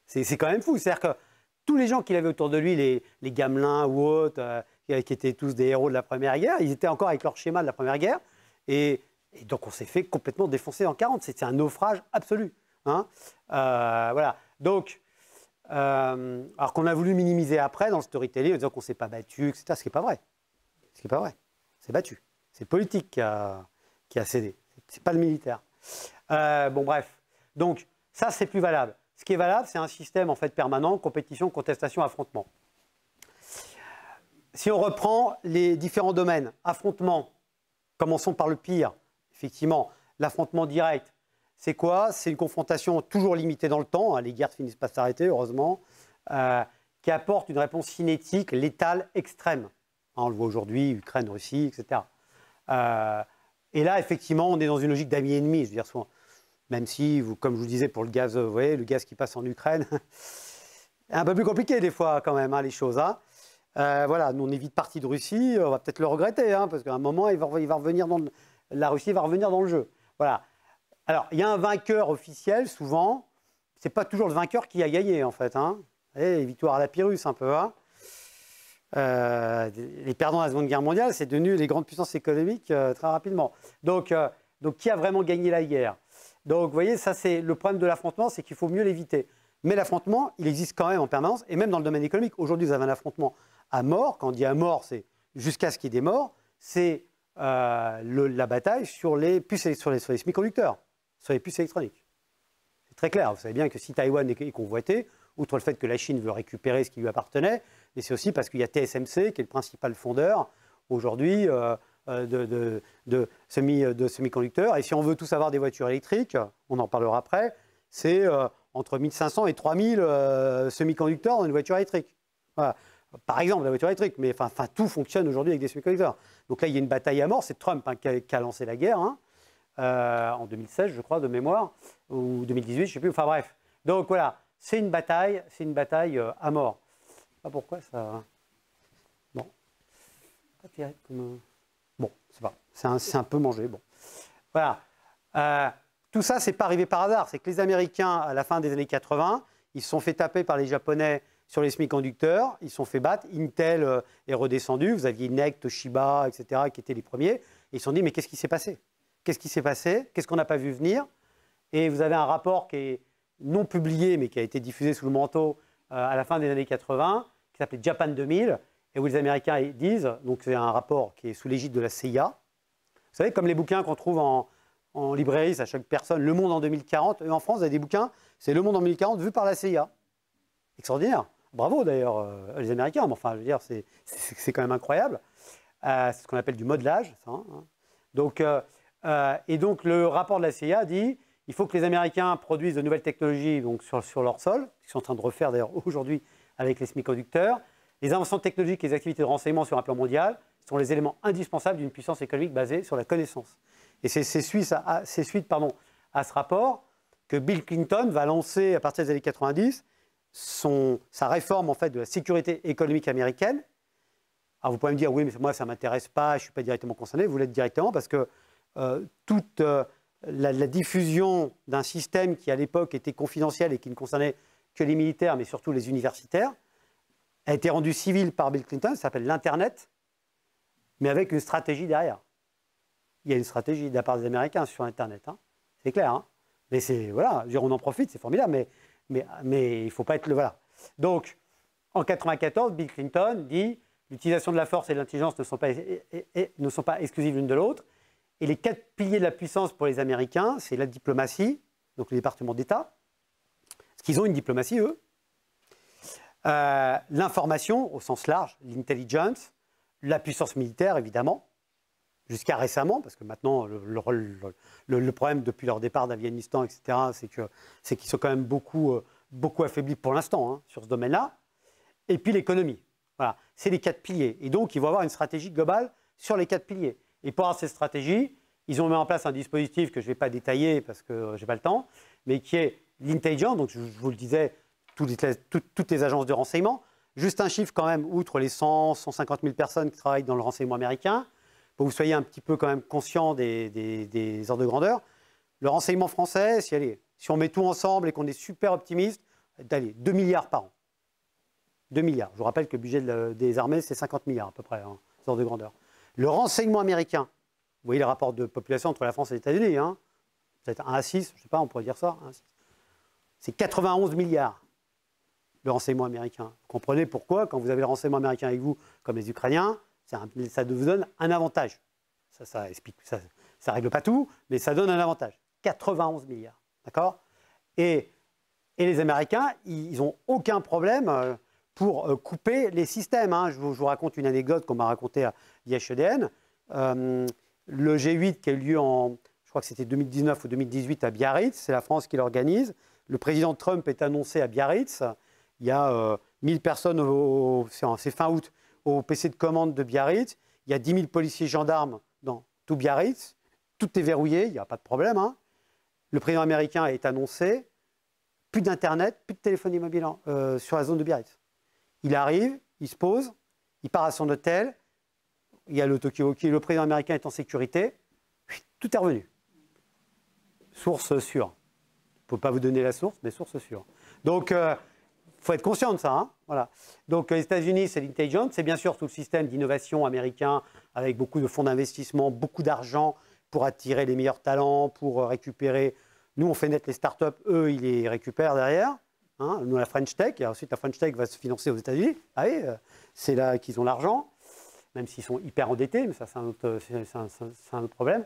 C'est quand même fou. C'est-à-dire que tous les gens qu'il avait autour de lui, les Gamelin ou autres, qui étaient tous des héros de la Première Guerre, ils étaient encore avec leur schéma de la Première Guerre. Et donc, on s'est fait complètement défoncer en 40. C'était un naufrage absolu. Hein. Voilà. Donc, alors qu'on a voulu minimiser après dans le storytelling en disant qu'on ne s'est pas battu, etc. Ce qui n'est pas vrai. Ce qui n'est pas vrai. C'est battu. C'est le politique qui a cédé. Ce n'est pas le militaire. Bon, bref. Donc, ça, c'est plus valable. Ce qui est valable, c'est un système en fait permanent, compétition, contestation, affrontement. Si on reprend les différents domaines, affrontement, commençons par le pire. Effectivement, l'affrontement direct, c'est quoi? C'est une confrontation toujours limitée dans le temps, hein, les guerres ne finissent pas de s'arrêter, heureusement, qui apporte une réponse cinétique, létale, extrême. Hein, on le voit aujourd'hui, Ukraine, Russie, etc. Et là, effectivement, on est dans une logique d'ami-ennemi, je veux dire, souvent. Même si, comme je vous disais pour le gaz, vous voyez, le gaz qui passe en Ukraine, un peu plus compliqué des fois quand même, hein, les choses. Hein. Voilà, nous on est vite parti de Russie, on va peut-être le regretter, hein, parce qu'à un moment, la Russie va revenir dans le jeu. Voilà. Alors, il y a un vainqueur officiel, souvent, c'est pas toujours le vainqueur qui a gagné, en fait. Hein. Vous voyez, les victoires à la Pyrrhus, un peu. Hein. Les perdants de la Seconde Guerre mondiale, c'est devenu les grandes puissances économiques très rapidement. Donc, qui a vraiment gagné la guerre? Donc, vous voyez, ça, c'est le problème de l'affrontement, c'est qu'il faut mieux l'éviter. Mais l'affrontement, il existe quand même en permanence, et même dans le domaine économique. Aujourd'hui, vous avez un affrontement à mort. Quand on dit à mort, c'est jusqu'à ce qu'il y ait des morts. C'est la bataille sur les puces, sur les semi-conducteurs, sur les puces électroniques. C'est très clair. Vous savez bien que si Taïwan est convoité, outre le fait que la Chine veut récupérer ce qui lui appartenait, mais c'est aussi parce qu'il y a TSMC, qui est le principal fondeur aujourd'hui de semi-conducteurs. Et si on veut tous avoir des voitures électriques, on en parlera après, c'est entre 1500 et 3000 semi-conducteurs dans une voiture électrique. Voilà. Par exemple, la voiture électrique, mais enfin, tout fonctionne aujourd'hui avec des semi-conducteurs. Donc là, il y a une bataille à mort, c'est Trump hein, qui a lancé la guerre, hein, en 2016, je crois, de mémoire, ou 2018, je ne sais plus, enfin bref. Donc voilà, c'est une bataille à mort. Pas pourquoi ça... Bon. Pas terrible comme... Bon, c'est pas. C'est un peu mangé. Bon. Voilà. Tout ça, c'est pas arrivé par hasard. C'est que les Américains, à la fin des années 80, ils se sont fait taper par les Japonais sur les semi-conducteurs. Ils se sont fait battre. Intel est redescendu. Vous aviez NEC, Toshiba, etc., qui étaient les premiers. Et ils se sont dit, mais qu'est-ce qui s'est passé? Qu'est-ce qui s'est passé? Qu'est-ce qu'on n'a pas vu venir? Et vous avez un rapport qui est non publié, mais qui a été diffusé sous le manteau à la fin des années 80, qui s'appelait Japan 2000. Et où les Américains disent, donc c'est un rapport qui est sous l'égide de la CIA. Vous savez, comme les bouquins qu'on trouve en librairie, ça chaque personne, Le Monde en 2040. Et en France, vous avez des bouquins, c'est Le Monde en 2040 vu par la CIA. Extraordinaire. Bravo d'ailleurs les Américains, mais enfin, je veux dire, c'est quand même incroyable. C'est ce qu'on appelle du modelage, ça. Hein. Donc, et donc, le rapport de la CIA dit il faut que les Américains produisent de nouvelles technologies donc, sur leur sol, qu'ils sont en train de refaire d'ailleurs aujourd'hui avec les semi-conducteurs. Les inventions technologiques et les activités de renseignement sur un plan mondial sont les éléments indispensables d'une puissance économique basée sur la connaissance. Et c'est suite à ce rapport que Bill Clinton va lancer, à partir des années 90, sa réforme en fait, de la sécurité économique américaine. Alors vous pouvez me dire, oui, mais moi, ça ne m'intéresse pas, je ne suis pas directement concerné. Vous l'êtes directement parce que toute la diffusion d'un système qui, à l'époque, était confidentiel et qui ne concernait que les militaires, mais surtout les universitaires, a été rendue civile par Bill Clinton, ça s'appelle l'Internet, mais avec une stratégie derrière. Il y a une stratégie de la part des Américains sur Internet, hein. C'est clair. Hein. Mais c'est, voilà, on en profite, c'est formidable, mais il ne faut pas être le... Voilà. Donc, en 1994, Bill Clinton dit l'utilisation de la force et de l'intelligence ne sont pas exclusives l'une de l'autre. Et les 4 piliers de la puissance pour les Américains, c'est la diplomatie, donc le département d'État, parce qu'ils ont une diplomatie, eux. L'information, au sens large, l'intelligence, la puissance militaire, évidemment, jusqu'à récemment, parce que maintenant, le problème depuis leur départ d'Afghanistan, etc., c'est qu'ils sont quand même beaucoup affaiblis pour l'instant hein, sur ce domaine-là. Et puis l'économie. Voilà, c'est les 4 piliers. Et donc, ils vont avoir une stratégie globale sur les 4 piliers. Et pour avoir cette stratégie, ils ont mis en place un dispositif que je ne vais pas détailler parce que je n'ai pas le temps, mais qui est l'intelligence. Donc, je vous le disais, toutes les agences de renseignement. Juste un chiffre quand même, outre les 150 000 personnes qui travaillent dans le renseignement américain, pour que vous soyez un petit peu quand même conscient des ordres de grandeur. Le renseignement français, si on met tout ensemble et qu'on est super optimiste, d'aller 2 milliards par an. 2 milliards. Je vous rappelle que le budget des armées, c'est 50 milliards à peu près, hein, ces ordres de grandeur. Le renseignement américain, vous voyez le rapport de population entre la France et les États-Unis, hein, peut-être 1 à 6, je ne sais pas, on pourrait dire ça. C'est 91 milliards, le renseignement américain. Vous comprenez pourquoi, quand vous avez le renseignement américain avec vous, comme les Ukrainiens, ça vous donne un avantage. Ça ne règle pas tout, mais ça donne un avantage. 91 milliards, d'accord ? Et les Américains, ils n'ont aucun problème pour couper les systèmes. Hein. Je vous raconte une anecdote qu'on m'a racontée à l'IHEDN. Le G8 qui a eu lieu je crois que c'était 2019 ou 2018 à Biarritz, c'est la France qui l'organise. Le président Trump est annoncé à Biarritz. Il y a 1000 personnes, c'est fin août, au PC de commande de Biarritz. Il y a 10 000 policiers gendarmes dans tout Biarritz. Tout est verrouillé, il n'y a pas de problème. Hein. Le président américain est annoncé. Plus d'Internet, plus de téléphonie mobile sur la zone de Biarritz. Il arrive, il se pose, il part à son hôtel. Il y a le talkie-walkie, le président américain est en sécurité. Tout est revenu. Source sûre. Je ne peux pas vous donner la source, mais source sûre. Donc, il faut être conscient de ça. Hein, voilà. Donc, les États-Unis, c'est l'intelligence. C'est bien sûr tout le système d'innovation américain avec beaucoup de fonds d'investissement, beaucoup d'argent pour attirer les meilleurs talents, pour récupérer. Nous, on fait naître les startups. Eux, ils les récupèrent derrière. Hein, nous, la French Tech. Et ensuite, la French Tech va se financer aux États-Unis. Ah oui, c'est là qu'ils ont l'argent. Même s'ils sont hyper endettés, mais ça, c'est un autre problème.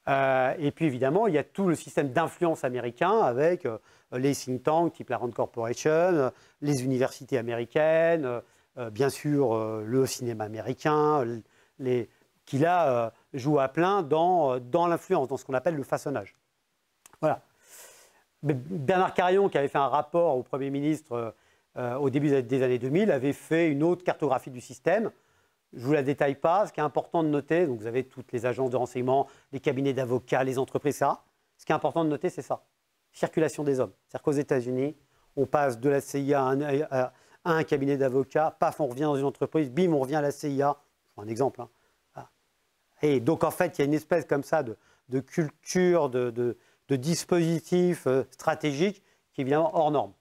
Et puis, évidemment, il y a tout le système d'influence américain avec les think tanks, type la Rand Corporation, les universités américaines, bien sûr, le cinéma américain, qui, là, joue à plein dans l'influence, dans ce qu'on appelle le façonnage. Voilà. Bernard Carillon, qui avait fait un rapport au Premier ministre au début des années 2000, avait fait une autre cartographie du système. Je ne vous la détaille pas. Ce qui est important de noter, donc vous avez toutes les agences de renseignement, les cabinets d'avocats, les entreprises, etc. Ce qui est important de noter, c'est ça. Circulation des hommes. C'est-à-dire qu'aux États-Unis, on passe de la CIA à un cabinet d'avocats, paf, on revient dans une entreprise, bim, on revient à la CIA. Je prends un exemple. Hein. Voilà. Et donc, en fait, il y a une espèce comme ça de culture, de dispositif stratégique qui est évidemment hors norme.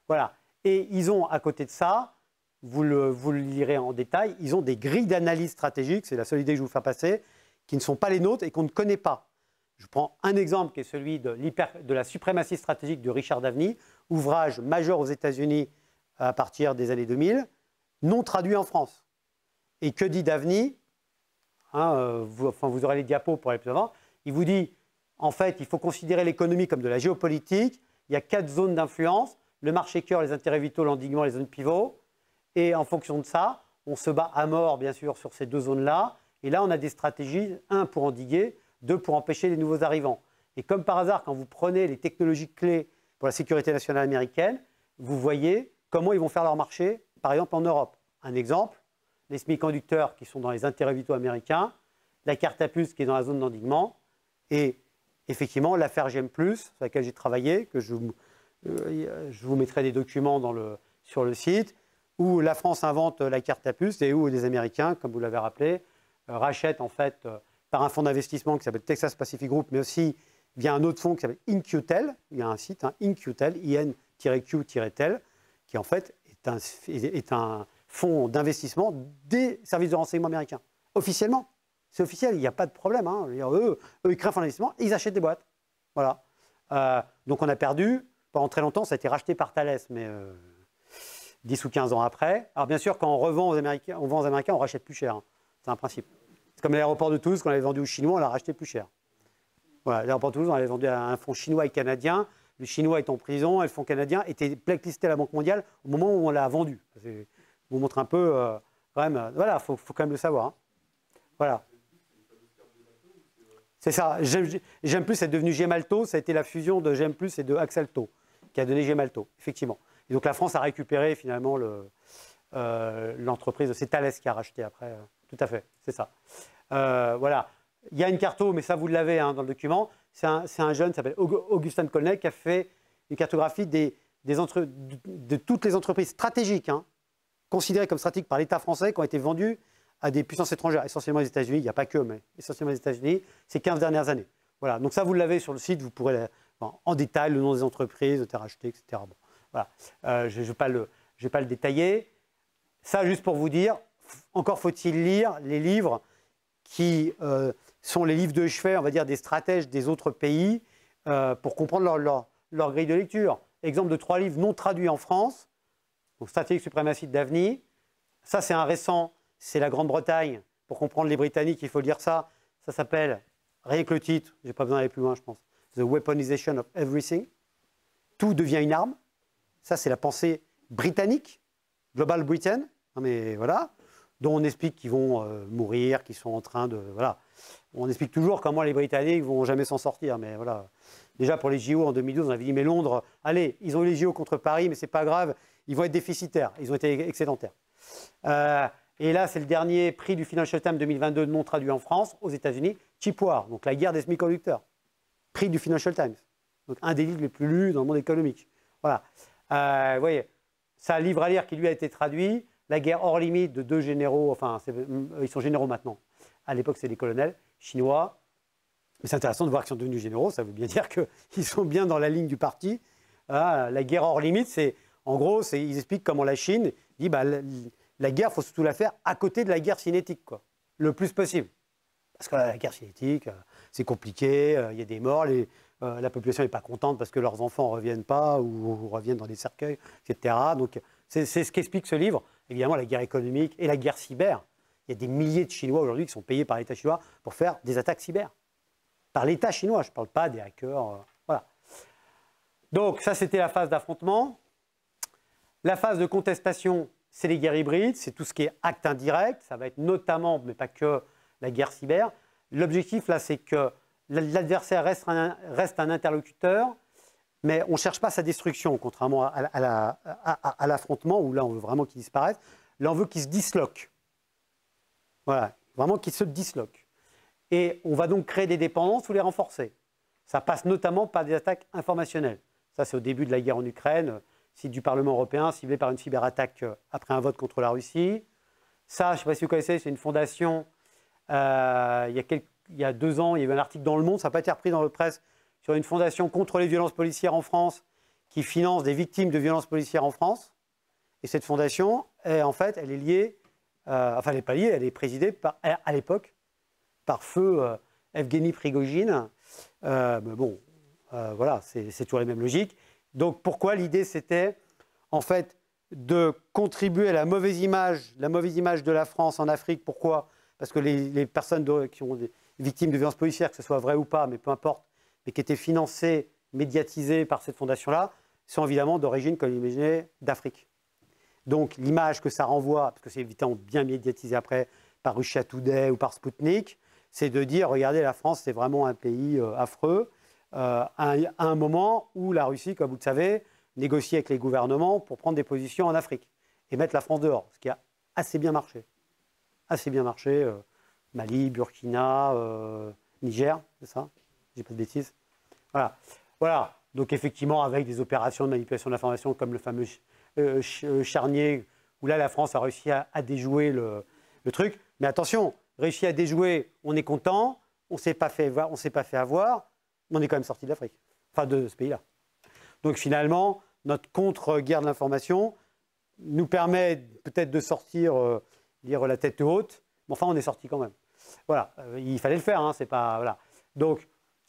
Voilà. Et ils ont, à côté de ça, vous le lirez en détail, ils ont des grilles d'analyse stratégique, c'est la seule idée que je vous fais passer, qui ne sont pas les nôtres et qu'on ne connaît pas. Je prends un exemple qui est celui de la suprématie stratégique de Richard Davney, ouvrage majeur aux États-Unis à partir des années 2000, non traduit en France. Et que dit Davney, hein, vous aurez les diapos pour aller plus avant, il vous dit, en fait, il faut considérer l'économie comme de la géopolitique, il y a 4 zones d'influence, le marché cœur, les intérêts vitaux, l'endiguement, les zones pivots. Et en fonction de ça, on se bat à mort, bien sûr, sur ces 2 zones-là. Et là, on a des stratégies, 1 pour endiguer, 2 pour empêcher les nouveaux arrivants. Et comme par hasard, quand vous prenez les technologies clés pour la sécurité nationale américaine, vous voyez comment ils vont faire leur marché, par exemple en Europe. Un exemple, les semi-conducteurs qui sont dans les intérêts vitaux américains, la carte à puce qui est dans la zone d'endiguement, et effectivement, l'affaire GM+, sur laquelle j'ai travaillé, que je je vous mettrai des documents sur le site, où la France invente la carte à puce et où les Américains, comme vous l'avez rappelé, rachètent en fait par un fonds d'investissement qui s'appelle Texas Pacific Group, mais aussi via un autre fonds qui s'appelle InQtel. Il y a un site, InQtel, IN-Q-Tel, qui en fait est un fonds d'investissement des services de renseignement américains. Officiellement, c'est officiel, il n'y a pas de problème. Hein. Eux, ils créent un fonds d'investissement, ils achètent des boîtes. Voilà. Donc on a perdu, pendant très longtemps, ça a été racheté par Thales, mais 10 ou 15 ans après. Alors bien sûr, quand on revend aux Américains, on vend aux Américains, on rachète plus cher. Hein. C'est un principe. C'est comme l'aéroport de Toulouse, quand on l'avait vendu aux Chinois, on l'a racheté plus cher. Voilà, l'aéroport de Toulouse, on l'avait vendu à un fonds chinois et canadien. Le chinois est en prison et le fonds canadien était blacklisté à la Banque mondiale au moment où on l'a vendu. Je vous montre un peu, quand même, voilà, faut quand même le savoir. Hein. Voilà. C'est ça. GM+, c'est devenu Gemalto, ça a été la fusion de GM+, et de Axalto, qui a donné Gemalto, effectivement. Et donc la France a récupéré finalement l'entreprise, c'est Thales qui a racheté après. Tout à fait, c'est ça. Voilà. Il y a une carto, mais ça vous l'avez hein, dans le document. C'est un jeune qui s'appelle Augustin Colnet qui a fait une cartographie de toutes les entreprises stratégiques, hein, considérées comme stratégiques par l'État français, qui ont été vendues à des puissances étrangères, essentiellement les États-Unis. Il n'y a pas que, mais essentiellement les États-Unis, ces 15 dernières années. Voilà. Donc ça, vous l'avez sur le site, vous pourrez en détail le nom des entreprises, été rachetées, etc. Bon, voilà. Je ne vais pas le détailler. Ça, juste pour vous dire, encore faut-il lire les livres qui sont les livres de chevet, on va dire, des stratèges des autres pays pour comprendre leur grille de lecture. Exemple de 3 livres non traduits en France. Donc, Stratégique suprématie de Davny. Ça, c'est un récent, c'est la Grande-Bretagne. Pour comprendre les Britanniques, il faut lire ça. Ça s'appelle, rien que le titre, je n'ai pas besoin d'aller plus loin, je pense. The Weaponization of Everything. Tout devient une arme. Ça, c'est la pensée britannique, Global Britain. Non, mais voilà. Dont on explique qu'ils vont mourir, qu'ils sont en train de... Voilà. On explique toujours comment les Britanniques ne vont jamais s'en sortir. Mais voilà. Déjà, pour les JO en 2012, on avait dit, mais Londres, allez, ils ont eu les JO contre Paris, mais ce n'est pas grave, ils vont être déficitaires. Ils ont été excédentaires. Et là, c'est le dernier prix du Financial Times 2022 non traduit en France, aux États-Unis, Cheap War, donc la guerre des semi-conducteurs. Prix du Financial Times. Donc un des livres les plus lus dans le monde économique. Voilà. Vous voyez, c'est un livre à lire qui lui a été traduit. La guerre hors limite de 2 généraux, enfin, ils sont généraux maintenant. À l'époque, c'est des colonels chinois. Mais c'est intéressant de voir qu'ils sont devenus généraux. Ça veut bien dire qu'ils sont bien dans la ligne du parti. La guerre hors limite, c'est, en gros, ils expliquent comment la Chine dit bah, la guerre, il faut surtout la faire à côté de la guerre cinétique, quoi, le plus possible. Parce que la guerre cinétique, c'est compliqué, il y a des morts, la population n'est pas contente parce que leurs enfants ne reviennent pas ou reviennent dans des cercueils, etc. Donc, c'est ce qu'explique ce livre. Évidemment, la guerre économique et la guerre cyber. Il y a des milliers de Chinois aujourd'hui qui sont payés par l'État chinois pour faire des attaques cyber. Par l'État chinois, je ne parle pas des hackers. Voilà. Donc, ça, c'était la phase d'affrontement. La phase de contestation, c'est les guerres hybrides. C'est tout ce qui est acte indirect. Ça va être notamment, mais pas que, la guerre cyber. L'objectif, là, c'est que l'adversaire reste un interlocuteur, mais on ne cherche pas sa destruction, contrairement à l'affrontement, où là, on veut vraiment qu'il disparaisse. Là, on veut qu'il se disloque. Voilà, vraiment qu'il se disloque. Et on va donc créer des dépendances ou les renforcer. Ça passe notamment par des attaques informationnelles. Ça, c'est au début de la guerre en Ukraine, site du Parlement européen, ciblé par une cyberattaque après un vote contre la Russie. Ça, je ne sais pas si vous connaissez, c'est une fondation. Il y a 2 ans, il y a eu un article dans Le Monde, ça n'a pas été repris dans le presse, sur une fondation contre les violences policières en France qui finance des victimes de violences policières en France. Et cette fondation, en fait, elle est liée, enfin, elle n'est pas liée, elle est présidée à l'époque par feu Evgeny Prigojine. Mais bon, voilà, c'est toujours les mêmes logiques. Donc, pourquoi l'idée, c'était, en fait, de contribuer à la mauvaise image de la France en Afrique. Pourquoi ? Parce que les personnes qui ont des victimes de violences policières, que ce soit vrai ou pas, mais peu importe, mais qui étaient financées, médiatisées par cette fondation-là, sont évidemment d'origine, comme l'imaginez, d'Afrique. Donc l'image que ça renvoie, parce que c'est évidemment bien médiatisé après par Russia Today ou par Sputnik, c'est de dire, regardez, la France, c'est vraiment un pays affreux, à un moment où la Russie, comme vous le savez, négocie avec les gouvernements pour prendre des positions en Afrique et mettre la France dehors, ce qui a assez bien marché. Assez bien marché, Mali, Burkina, Niger, c'est ça? J'ai pas de bêtises. Voilà. Donc effectivement, avec des opérations de manipulation de l'information comme le fameux charnier, où là, la France a réussi à déjouer le truc. Mais attention, réussi à déjouer, on est content, on ne s'est pas fait avoir, on est quand même sorti de l'Afrique, enfin de ce pays-là. Donc finalement, notre contre-guerre de l'information nous permet peut-être de sortir, dire la tête haute, mais enfin on est sorti quand même. Voilà, il fallait le faire, hein, c'est pas voilà. Donc,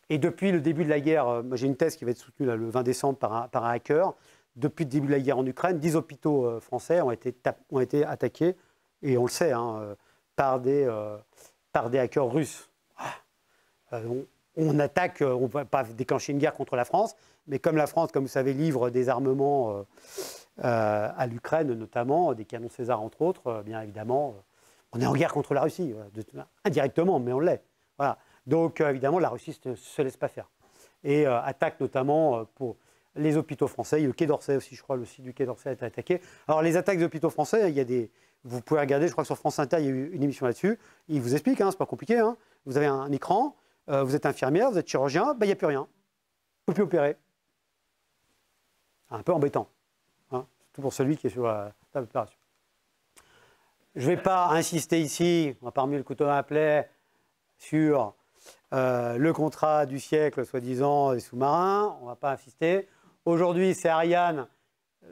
et depuis le début de la guerre, j'ai une thèse qui va être soutenue là, le 20 décembre par un hacker. Depuis le début de la guerre en Ukraine, 10 hôpitaux français ont été attaqués, et on le sait, hein, par des hackers russes. On attaque, on ne va pas déclencher une guerre contre la France, mais comme la France, comme vous savez, livre des armements à l'Ukraine, notamment, des canons César entre autres, bien évidemment, on est en guerre contre la Russie, indirectement, mais on l'est. Voilà. Donc évidemment, la Russie ne se laisse pas faire. Et attaque notamment pour les hôpitaux français, le Quai d'Orsay aussi, je crois, le site du Quai d'Orsay a été attaqué. Alors les attaques des hôpitaux français, il y a des... Vous pouvez regarder, je crois que sur France Inter, il y a eu une émission là-dessus. Il vous explique, hein, c'est pas compliqué. Hein. Vous avez un écran, vous êtes infirmière, vous êtes chirurgien, il n'y a plus rien. Vous ne pouvez plus opérer. Un peu embêtant. Hein, surtout pour celui qui est sur la table d'opération. Je ne vais pas insister ici, on va pas remuer le couteau dans la plaie, sur le contrat du siècle, soi-disant, des sous-marins. On ne va pas insister. Aujourd'hui, c'est Ariane,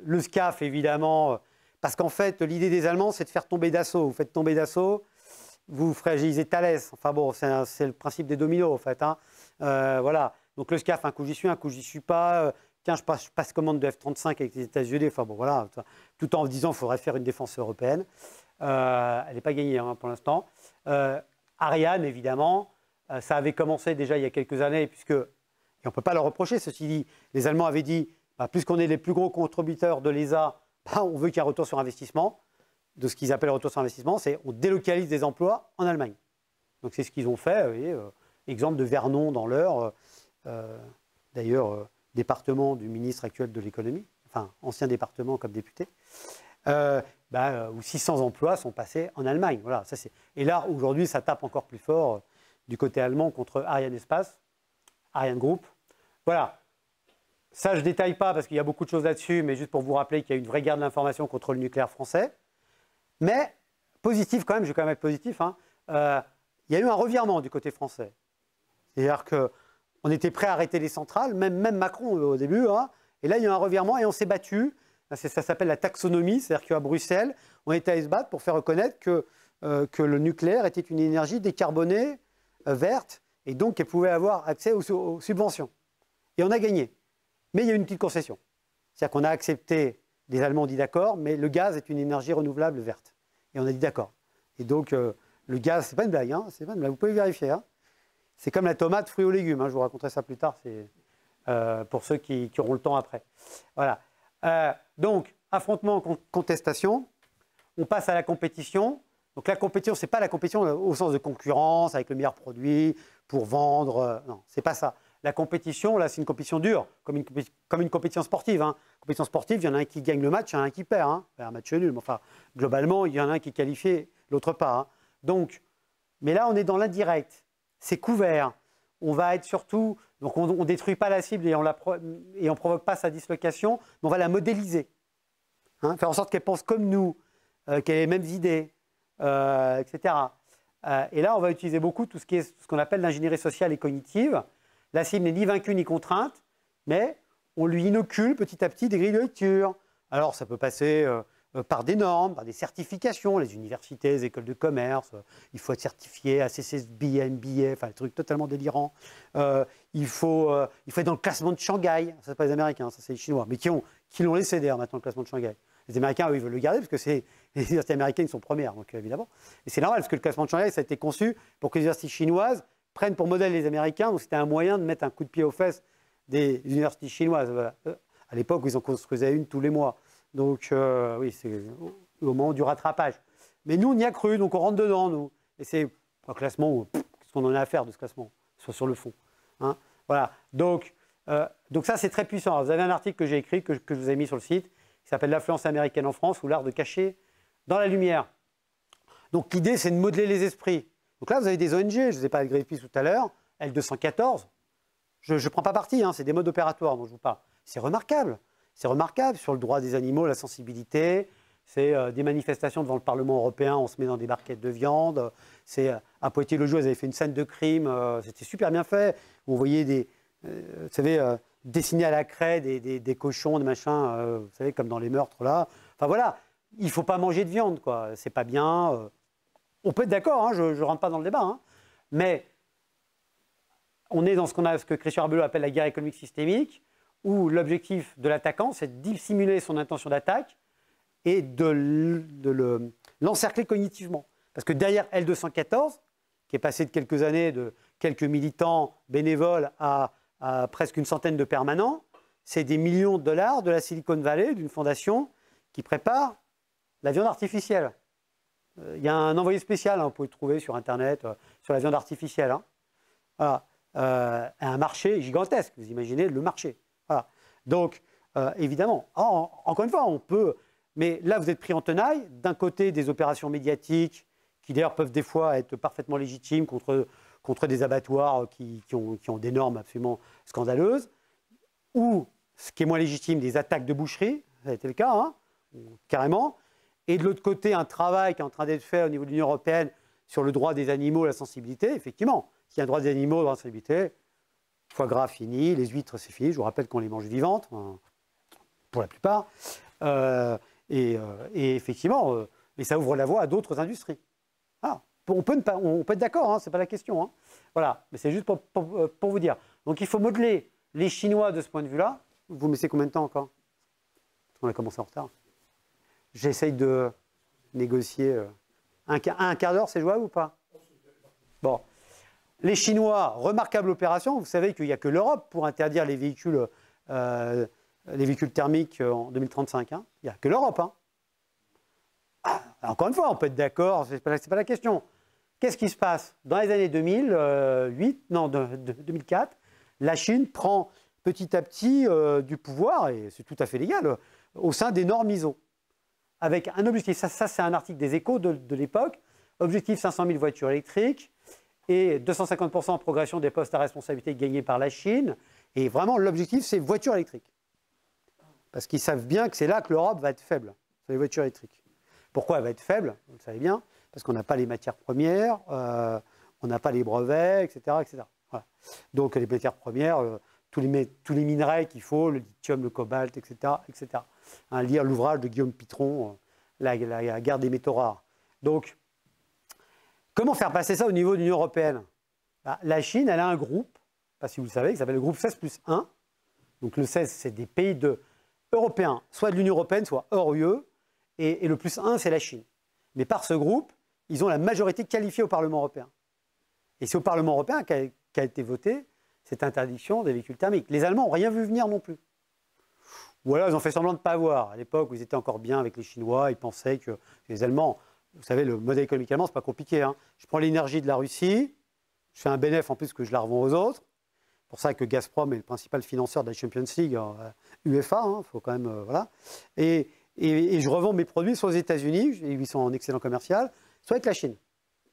le SCAF, évidemment, parce qu'en fait, l'idée des Allemands, c'est de faire tomber Dassault. Vous faites tomber Dassault, vous fragilisez Thales. Enfin bon, c'est le principe des dominos, en fait. Hein. Voilà. Donc le SCAF, un coup j'y suis pas. Tiens, je passe commande de F-35 avec les États-Unis. Enfin bon, voilà. Tout en disant qu'il faudrait faire une défense européenne. Elle n'est pas gagnée hein, pour l'instant. Ariane, évidemment, ça avait commencé déjà il y a quelques années, puisque, et on ne peut pas leur reprocher, ceci dit, les Allemands avaient dit, puisqu'on est les plus gros contributeurs de l'ESA, on veut qu'il y ait un retour sur investissement. De ce qu'ils appellent retour sur investissement, c'est on délocalise des emplois en Allemagne. Donc c'est ce qu'ils ont fait. Vous voyez, exemple de Vernon dans l'Eure, d'ailleurs département du ministre actuel de l'économie, enfin ancien département comme député, où 600 emplois sont passés en Allemagne. Voilà, ça c'est. Et là aujourd'hui ça tape encore plus fort du côté allemand contre Ariane Espace, Ariane Group. Voilà. Ça, je ne détaille pas parce qu'il y a beaucoup de choses là-dessus, mais juste pour vous rappeler qu'il y a une vraie guerre de l'information contre le nucléaire français. Mais, positif quand même, je vais quand même être positif, hein, il y a eu un revirement du côté français. C'est-à-dire qu'on était prêt à arrêter les centrales, même Macron au début, hein, et là il y a eu un revirement et on s'est battu. Ça s'appelle la taxonomie, c'est-à-dire qu'à Bruxelles, on était allé se battre pour faire reconnaître que le nucléaire était une énergie décarbonée, verte, et donc qu'elle pouvait avoir accès aux subventions. Et on a gagné. Mais il y a une petite concession. C'est-à-dire qu'on a accepté, les Allemands ont dit d'accord, mais le gaz est une énergie renouvelable verte. Et on a dit d'accord. Et donc, le gaz, c'est pas une blague, hein, c'est pas une blague, vous pouvez vérifier. Hein. C'est comme la tomate, fruits aux légumes, hein, je vous raconterai ça plus tard, c'est pour ceux qui auront le temps après. Voilà. Donc, affrontement, contestation, on passe à la compétition. Donc la compétition, ce n'est pas la compétition au sens de concurrence, avec le meilleur produit, pour vendre, non, c'est pas ça. La compétition, là, c'est une compétition dure, comme une compétition sportive. Hein. Compétition sportive, il y en a un qui gagne le match, il y en a un qui perd. Hein. Un match nul, mais enfin, globalement, il y en a un qui est qualifié, l'autre pas. Hein. Donc, mais là, on est dans l'indirect. C'est couvert. On va être surtout... Donc, on ne détruit pas la cible et on ne provoque pas sa dislocation, mais on va la modéliser. Hein, faire en sorte qu'elle pense comme nous, qu'elle ait les mêmes idées, etc. Et là, on va utiliser beaucoup tout ce qu'on appelle l'ingénierie sociale et cognitive. La cible n'est ni vaincue ni contrainte, mais on lui inocule petit à petit des grilles de lecture. Alors, ça peut passer par des normes, par des certifications, les universités, les écoles de commerce, il faut être certifié à CCSB, MBA, enfin, des trucs totalement délirants. Il faut être dans le classement de Shanghai, ça c'est pas les Américains, ça c'est les Chinois, mais qui l'ont laissé d'ailleurs maintenant le classement de Shanghai. Les Américains, eux, ils veulent le garder parce que les universités américaines sont premières, donc évidemment. Et c'est normal parce que le classement de Shanghai, ça a été conçu pour que les universités chinoises prennent pour modèle les Américains, donc c'était un moyen de mettre un coup de pied aux fesses des universités chinoises. Voilà. À l'époque où ils en construisaient une tous les mois. Donc oui, c'est au moment du rattrapage. Mais nous, on y a cru, donc on rentre dedans, nous. Et c'est un classement, qu'est-ce qu'on en a à faire de ce classement, soit sur le fond. Hein, voilà. Donc ça, c'est très puissant. Alors, vous avez un article que j'ai écrit, que je vous ai mis sur le site, qui s'appelle « L'influence américaine en France ou l'art de cacher dans la lumière ». Donc l'idée, c'est de modeler les esprits. Donc là, vous avez des ONG, je ne vous ai pas de Greenpeace tout à l'heure, L214. je ne prends pas parti, hein, c'est des modes opératoires dont je vous parle. C'est remarquable. C'est remarquable sur le droit des animaux, la sensibilité. C'est des manifestations devant le Parlement européen, on se met dans des barquettes de viande. C'est à Poitiers-le-Joux, ils avaient fait une scène de crime, c'était super bien fait. Où on voyait des, vous savez, dessinés à la craie des cochons, des machins, vous savez, comme dans les meurtres là. Enfin voilà, il ne faut pas manger de viande, quoi. C'est pas bien. On peut être d'accord, hein, je ne rentre pas dans le débat, hein, mais on est dans ce que Christian Arbelot appelle la guerre économique systémique, où l'objectif de l'attaquant, c'est de dissimuler son intention d'attaque et de l'encercler cognitivement. Parce que derrière L214, qui est passé de quelques années de quelques militants bénévoles à presque une centaine de permanents, c'est des millions de dollars de la Silicon Valley, d'une fondation qui prépare la viande artificielle. Il y a un envoyé spécial, hein, vous pouvez le trouver sur Internet, sur la viande artificielle. Hein. Voilà. Un marché gigantesque, vous imaginez le marché. Voilà. Donc, évidemment, encore une fois, on peut... Mais là, vous êtes pris en tenaille, d'un côté des opérations médiatiques, qui d'ailleurs peuvent des fois être parfaitement légitimes contre des abattoirs qui ont des normes absolument scandaleuses, ou, ce qui est moins légitime, des attaques de boucherie, ça a été le cas, hein, carrément, et de l'autre côté, un travail qui est en train d'être fait au niveau de l'Union européenne sur le droit des animaux, la sensibilité. Effectivement, s'il y a un droit des animaux, droit de sensibilité, foie gras fini, les huîtres c'est fini, je vous rappelle qu'on les mange vivantes, hein, pour la plupart. Et effectivement, mais ça ouvre la voie à d'autres industries. Ah, on peut être d'accord, hein, ce n'est pas la question. Hein. Voilà, mais c'est juste pour vous dire. Donc il faut modeler les Chinois de ce point de vue-là. Vous mettez combien de temps encore? On a commencé en retard. J'essaye de négocier. Un quart d'heure, c'est jouable ou pas? Bon. Les Chinois, remarquable opération. Vous savez qu'il n'y a que l'Europe pour interdire les véhicules thermiques en 2035. Hein. Il n'y a que l'Europe. Hein. Encore une fois, on peut être d'accord, ce n'est pas la question. Qu'est-ce qui se passe? Dans les années 2004, la Chine prend petit à petit du pouvoir, et c'est tout à fait légal, au sein des normes ISO. Avec un objectif, ça c'est un article des Échos de l'époque, objectif 500 000 voitures électriques et 250% en progression des postes à responsabilité gagnés par la Chine. Et vraiment, l'objectif, c'est voitures électriques. Parce qu'ils savent bien que c'est là que l'Europe va être faible, sur les voitures électriques. Pourquoi elle va être faible? Vous le savez bien, parce qu'on n'a pas les matières premières, on n'a pas les brevets, etc. etc. Voilà. Donc les matières premières, tous les minerais qu'il faut, le lithium, le cobalt, etc. etc. Hein, lire l'ouvrage de Guillaume Pitron, la guerre des métaux rares. Donc, comment faire passer ça au niveau de l'Union européenne? La Chine, elle a un groupe, je ne sais pas si vous le savez, qui s'appelle le groupe 16+1. Donc le 16, c'est des pays européens, soit de l'Union européenne, soit hors UE. Et le +1, c'est la Chine. Mais par ce groupe, ils ont la majorité qualifiée au Parlement européen. Et c'est au Parlement européen qu'a été votée cette interdiction des véhicules thermiques. Les Allemands n'ont rien vu venir non plus. Ou alors ils ont fait semblant de ne pas voir. À l'époque où ils étaient encore bien avec les Chinois, ils pensaient que les Allemands, vous savez, le modèle économique allemand, ce n'est pas compliqué. Hein. Je prends l'énergie de la Russie, je fais un bénéfice en plus que je la revends aux autres. C'est pour ça que Gazprom est le principal financeur de la Champions League, UEFA, il faut quand même... voilà. Et je revends mes produits soit aux États-Unis, et ils sont en excellent commercial, soit avec la Chine.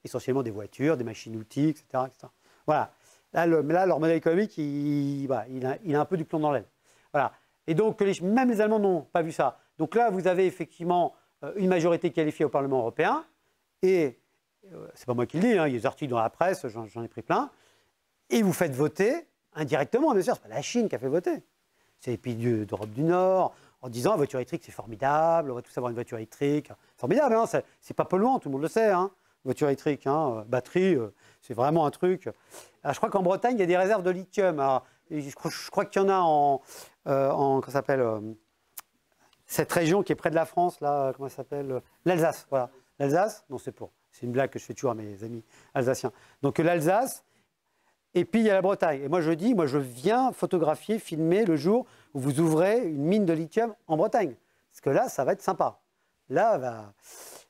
Essentiellement des voitures, des machines-outils, etc., etc. Voilà. Là, leur modèle économique, il a un peu du plomb dans l'aile. Voilà. Et donc, même les Allemands n'ont pas vu ça. Donc là, vous avez effectivement une majorité qualifiée au Parlement européen, et c'est pas moi qui le dis, hein, il y a des articles dans la presse, j'en ai pris plein, et vous faites voter indirectement, bien sûr, c'est pas la Chine qui a fait voter. C'est les pays d'Europe du Nord, en disant la voiture électrique c'est formidable, on va tous avoir une voiture électrique. Formidable, hein, c'est pas polluant, tout le monde le sait. Hein, voiture électrique, hein, batterie, c'est vraiment un truc. Alors, je crois qu'en Bretagne, il y a des réserves de lithium. Alors, je crois qu'il y en a comment ça s'appelle cette région qui est près de la France, là, comment ça s'appelle? L'Alsace, voilà. L'Alsace, non, c'est une blague que je fais toujours à mes amis alsaciens. Donc l'Alsace, et puis il y a la Bretagne. Et moi je dis, je viens photographier, filmer le jour où vous ouvrez une mine de lithium en Bretagne. Parce que là, ça va être sympa. Là,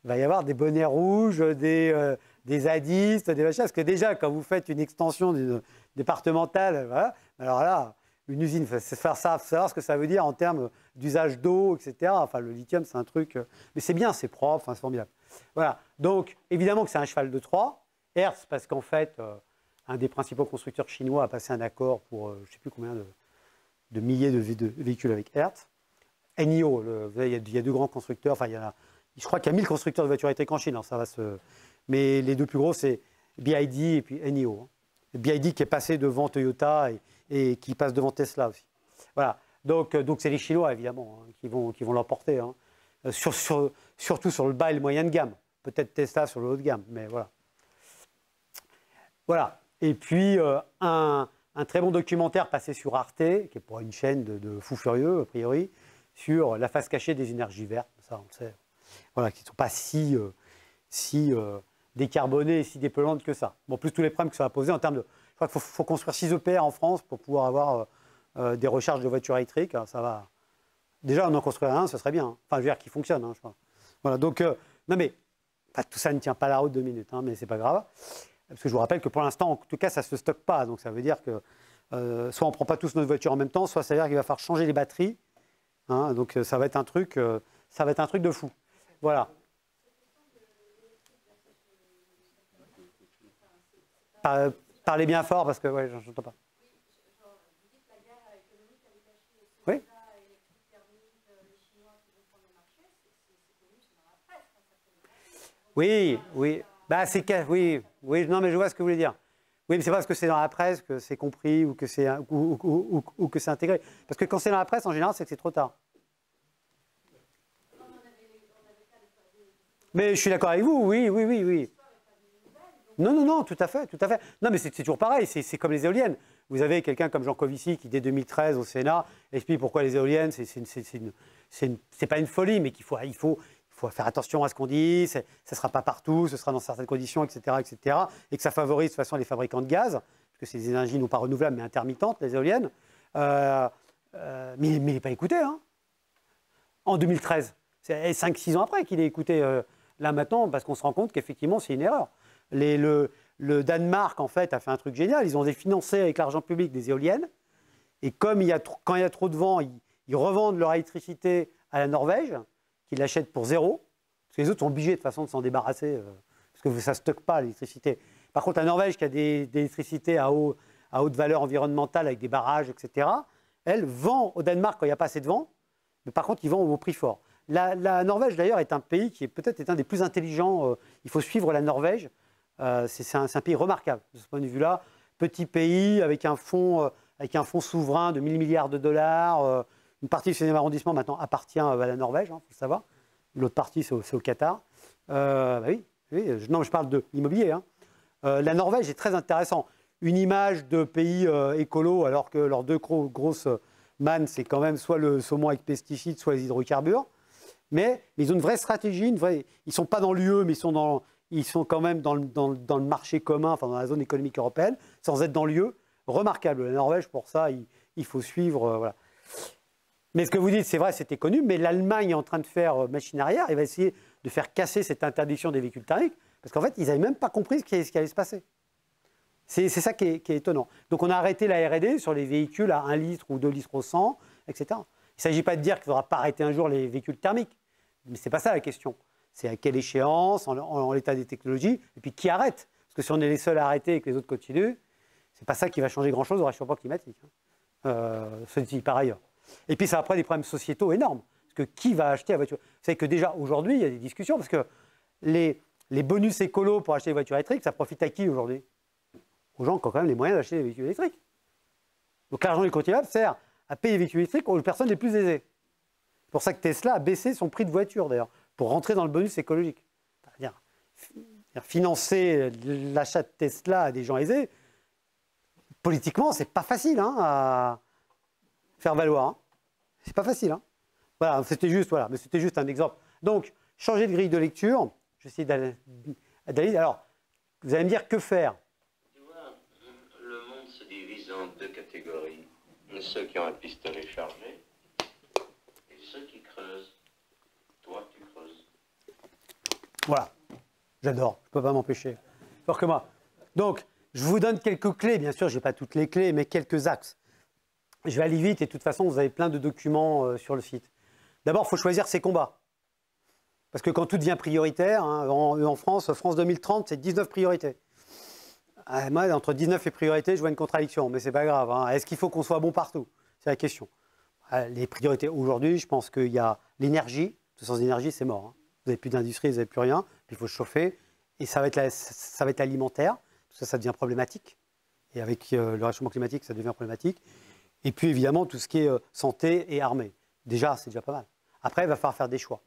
il va y avoir des bonnets rouges, des zadistes, des machins. Parce que déjà, quand vous faites une extension départementale, voilà, alors là, une usine, c'est savoir ce que ça veut dire en termes d'usage d'eau, etc. Enfin, le lithium, c'est un truc... mais c'est bien, c'est propre, enfin, c'est formidable. Voilà. Donc, évidemment que c'est un cheval de Troie. Hertz, parce qu'en fait... un des principaux constructeurs chinois a passé un accord pour je ne sais plus combien de milliers de véhicules avec Hertz. NIO, il y a deux grands constructeurs, enfin, je crois qu'il y a 1000 constructeurs de voitures électriques en Chine, alors mais les deux plus gros, c'est BYD et puis NIO. BYD qui est passé devant Toyota et qui passe devant Tesla aussi. Voilà, donc c'est les Chinois, évidemment, hein, qui vont l'emporter, hein. Surtout sur le bas et le moyen de gamme. Peut-être Tesla sur le haut de gamme, mais voilà. Voilà, et puis un très bon documentaire passé sur Arte, qui est pour une chaîne de fous furieux, a priori, sur la face cachée des énergies vertes, ça on le sait, voilà, qui ne sont pas si décarbonées et si dépolluantes que ça. Bon, plus tous les problèmes que ça va poser en termes de... Je crois qu'il faut construire 6 EPR en France pour pouvoir avoir des recharges de voitures électriques, alors ça va... Déjà, on en construirait un, ce serait bien, hein. Enfin, je veux dire, qui fonctionne, hein, je crois. Voilà, donc, non mais, enfin, tout ça ne tient pas la route 2 minutes, hein, mais c'est pas grave. Parce que je vous rappelle que pour l'instant, en tout cas, ça ne se stocke pas, donc ça veut dire que soit on ne prend pas tous notre voiture en même temps, soit ça veut dire qu'il va falloir changer les batteries. Hein, donc ça va être un truc de fou. Voilà. Parlez bien fort parce que ouais, je n'entends pas. Oui. Oui, oui. Bah, oui, non, mais je vois ce que vous voulez dire. Oui, mais c'est pas parce que c'est dans la presse que c'est compris ou que c'est intégré. Parce que quand c'est dans la presse, en général, c'est que c'est trop tard. Mais je suis d'accord avec vous, oui. Non, tout à fait. Non, mais c'est toujours pareil, c'est comme les éoliennes. Vous avez quelqu'un comme Jean Covici qui, dès 2013, au Sénat, explique pourquoi les éoliennes, c'est pas une folie, mais qu'il faut faire attention à ce qu'on dit, ça ne sera pas partout, ce sera dans certaines conditions, etc., et que ça favorise de toute façon les fabricants de gaz, parce que c'est des énergies non pas renouvelables, mais intermittentes, les éoliennes. Mais il n'est pas écouté, hein. En 2013. C'est 5-6 ans après qu'il est écouté, là maintenant, parce qu'on se rend compte qu'effectivement, c'est une erreur. Le Danemark, en fait, a fait un truc génial. Ils ont financé avec l'argent public des éoliennes, et comme quand il y a trop de vent, ils revendent leur électricité à la Norvège, qui l'achètent pour 0, parce que les autres sont obligés de toute façon de s'en débarrasser, parce que ça ne stocke pas l'électricité. Par contre, la Norvège, qui a des électricités à haute valeur environnementale, avec des barrages, etc., elle vend au Danemark quand il n'y a pas assez de vent, mais par contre, ils vendent au prix fort. La Norvège, d'ailleurs, est un pays qui est peut-être un des plus intelligents. Il faut suivre la Norvège. C'est un pays remarquable, de ce point de vue-là. Petit pays, avec un fonds souverain de 1000 milliards de dollars. Une partie du 16e arrondissement, maintenant, appartient à la Norvège, il faut le savoir. L'autre partie, c'est au Qatar. Oui, je parle de l'immobilier. Hein. La Norvège est très intéressant. Une image de pays écolo, alors que leurs deux grosses mannes, c'est quand même soit le saumon avec pesticides, soit les hydrocarbures. Mais ils ont une vraie stratégie. Ils ne sont pas dans l'UE, mais ils sont quand même dans le marché commun, enfin dans la zone économique européenne, sans être dans l'UE. Remarquable. La Norvège, pour ça, il faut suivre. Voilà. Mais ce que vous dites, c'est vrai, c'était connu, mais l'Allemagne est en train de faire machine arrière. Elle va essayer de faire casser cette interdiction des véhicules thermiques, parce qu'en fait, ils n'avaient même pas compris ce qui allait se passer. C'est ça qui est étonnant. Donc on a arrêté la R&D sur les véhicules à 1 litre ou 2 litres au 100, etc. Il ne s'agit pas de dire qu'il ne faudra pas arrêter un jour les véhicules thermiques, mais ce n'est pas ça la question. C'est à quelle échéance, en l'état des technologies, et puis qui arrête. Parce que si on est les seuls à arrêter et que les autres continuent, ce n'est pas ça qui va changer grand-chose au réchauffement climatique. Ce dit par ailleurs. Et puis ça a après des problèmes sociétaux énormes. Parce que qui va acheter la voiture? Vous savez que déjà aujourd'hui, il y a des discussions, parce que les bonus écolos pour acheter des voitures électriques, ça profite à qui aujourd'hui? Aux gens qui ont quand même les moyens d'acheter des véhicules électriques. Donc l'argent du contribuable sert à payer les véhicules électriques aux personnes les plus aisées. C'est pour ça que Tesla a baissé son prix de voiture d'ailleurs, pour rentrer dans le bonus écologique. C'est-à-dire financer l'achat de Tesla à des gens aisés, politiquement, c'est pas facile à faire valoir. Hein. C'est pas facile. Hein. Voilà, c'était juste un exemple. Donc, changer de grille de lecture. Je vais essayer d'aller. Alors, vous allez me dire que faire? Tu vois, le monde se divise en deux catégories. Ceux qui ont un pistolet chargé et ceux qui creusent. Toi, tu creuses. Voilà. J'adore. Je ne peux pas m'empêcher. Fort que moi. Donc, je vous donne quelques clés. Bien sûr, je n'ai pas toutes les clés, mais quelques axes. Je vais aller vite et de toute façon, vous avez plein de documents sur le site. D'abord, il faut choisir ses combats. Parce que quand tout devient prioritaire, hein, en France 2030, c'est 19 priorités. Moi, entre 19 et priorité, je vois une contradiction, mais c'est pas grave. Hein. Est-ce qu'il faut qu'on soit bon partout? C'est la question. Les priorités aujourd'hui, je pense qu'il y a l'énergie. Sans énergie, c'est mort. Hein. Vous n'avez plus d'industrie, vous n'avez plus rien. Puis il faut se chauffer. Et ça va être l'alimentaire, parce que ça devient problématique. Et avec le réchauffement climatique, ça devient problématique. Et puis évidemment, tout ce qui est santé et armée. Déjà, c'est déjà pas mal. Après, il va falloir faire des choix.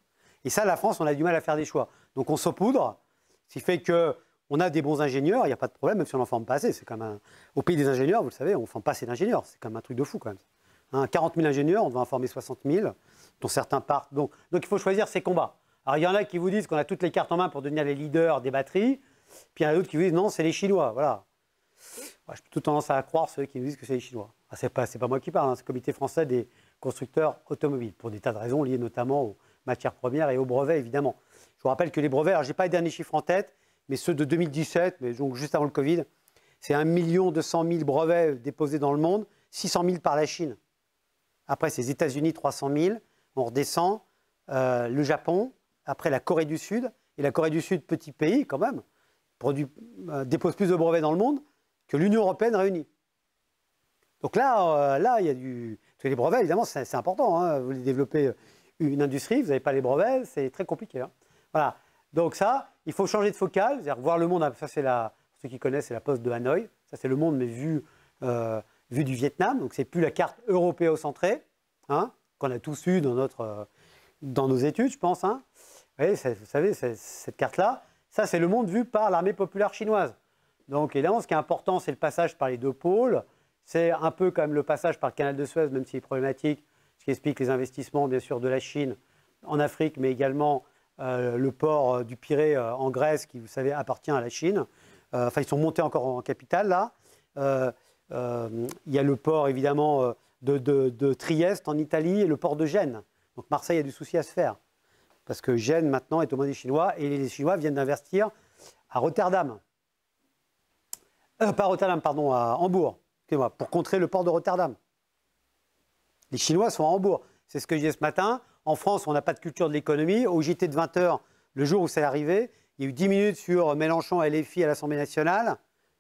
Et ça, la France, on a du mal à faire des choix. Donc on saupoudre, ce qui fait qu'on a des bons ingénieurs, il n'y a pas de problème, même si on n'en forme pas assez. C'est comme au pays des ingénieurs, vous le savez, on ne forme pas assez d'ingénieurs. C'est quand même un truc de fou quand même. Hein, 40 000 ingénieurs, on doit en former 60 000, dont certains partent. Donc il faut choisir ses combats. Alors il y en a qui vous disent qu'on a toutes les cartes en main pour devenir les leaders des batteries, puis il y en a d'autres qui vous disent non, c'est les Chinois. Voilà. Ouais, j'ai plutôt tendance à croire ceux qui nous disent que c'est les Chinois. Ah, c'est pas moi qui parle, hein, c'est le Comité français des constructeurs automobiles, pour des tas de raisons liées notamment aux matières premières et aux brevets, évidemment. Je vous rappelle que les brevets, alors je n'ai pas les derniers chiffres en tête, mais ceux de 2017, mais donc juste avant le Covid, c'est 1 200 000 brevets déposés dans le monde, 600 000 par la Chine. Après, c'est les États-Unis, 300 000, on redescend, le Japon, après la Corée du Sud, et la Corée du Sud, petit pays quand même, dépose plus de brevets dans le monde que l'Union européenne réunie. Donc là, il y a du... Parce que les brevets, évidemment, c'est important. Hein. Vous voulez développer une industrie, vous n'avez pas les brevets, c'est très compliqué. Hein. Voilà. Donc ça, il faut changer de focale, c'est-à-dire voir le monde, ça c'est pour ceux qui connaissent, c'est la poste de Hanoï. Ça c'est le monde, mais vu du Vietnam. Donc c'est plus la carte européocentrée, hein, qu'on a tous eu dans nos études, je pense. Hein. Vous savez, cette carte-là, ça c'est le monde vu par l'armée populaire chinoise. Donc évidemment, ce qui est important, c'est le passage par les deux pôles. C'est un peu comme le passage par le canal de Suez, même s'il est problématique, ce qui explique les investissements, bien sûr, de la Chine en Afrique, mais également le port du Pirée en Grèce, qui, vous savez, appartient à la Chine. Enfin, ils sont montés encore en capitale, là. Il y a le port, évidemment, de Trieste, en Italie, et le port de Gênes. Donc Marseille a du souci à se faire. Parce que Gênes, maintenant, est aux mains des Chinois, et les Chinois viennent d'investir à Rotterdam. Pas Rotterdam, pardon, à Hambourg. Excusez-moi, pour contrer le port de Rotterdam. Les Chinois sont à Hambourg. C'est ce que je disais ce matin. En France, on n'a pas de culture de l'économie. Au JT de 20h, le jour où c'est arrivé, il y a eu 10 minutes sur Mélenchon et LFI à l'Assemblée nationale,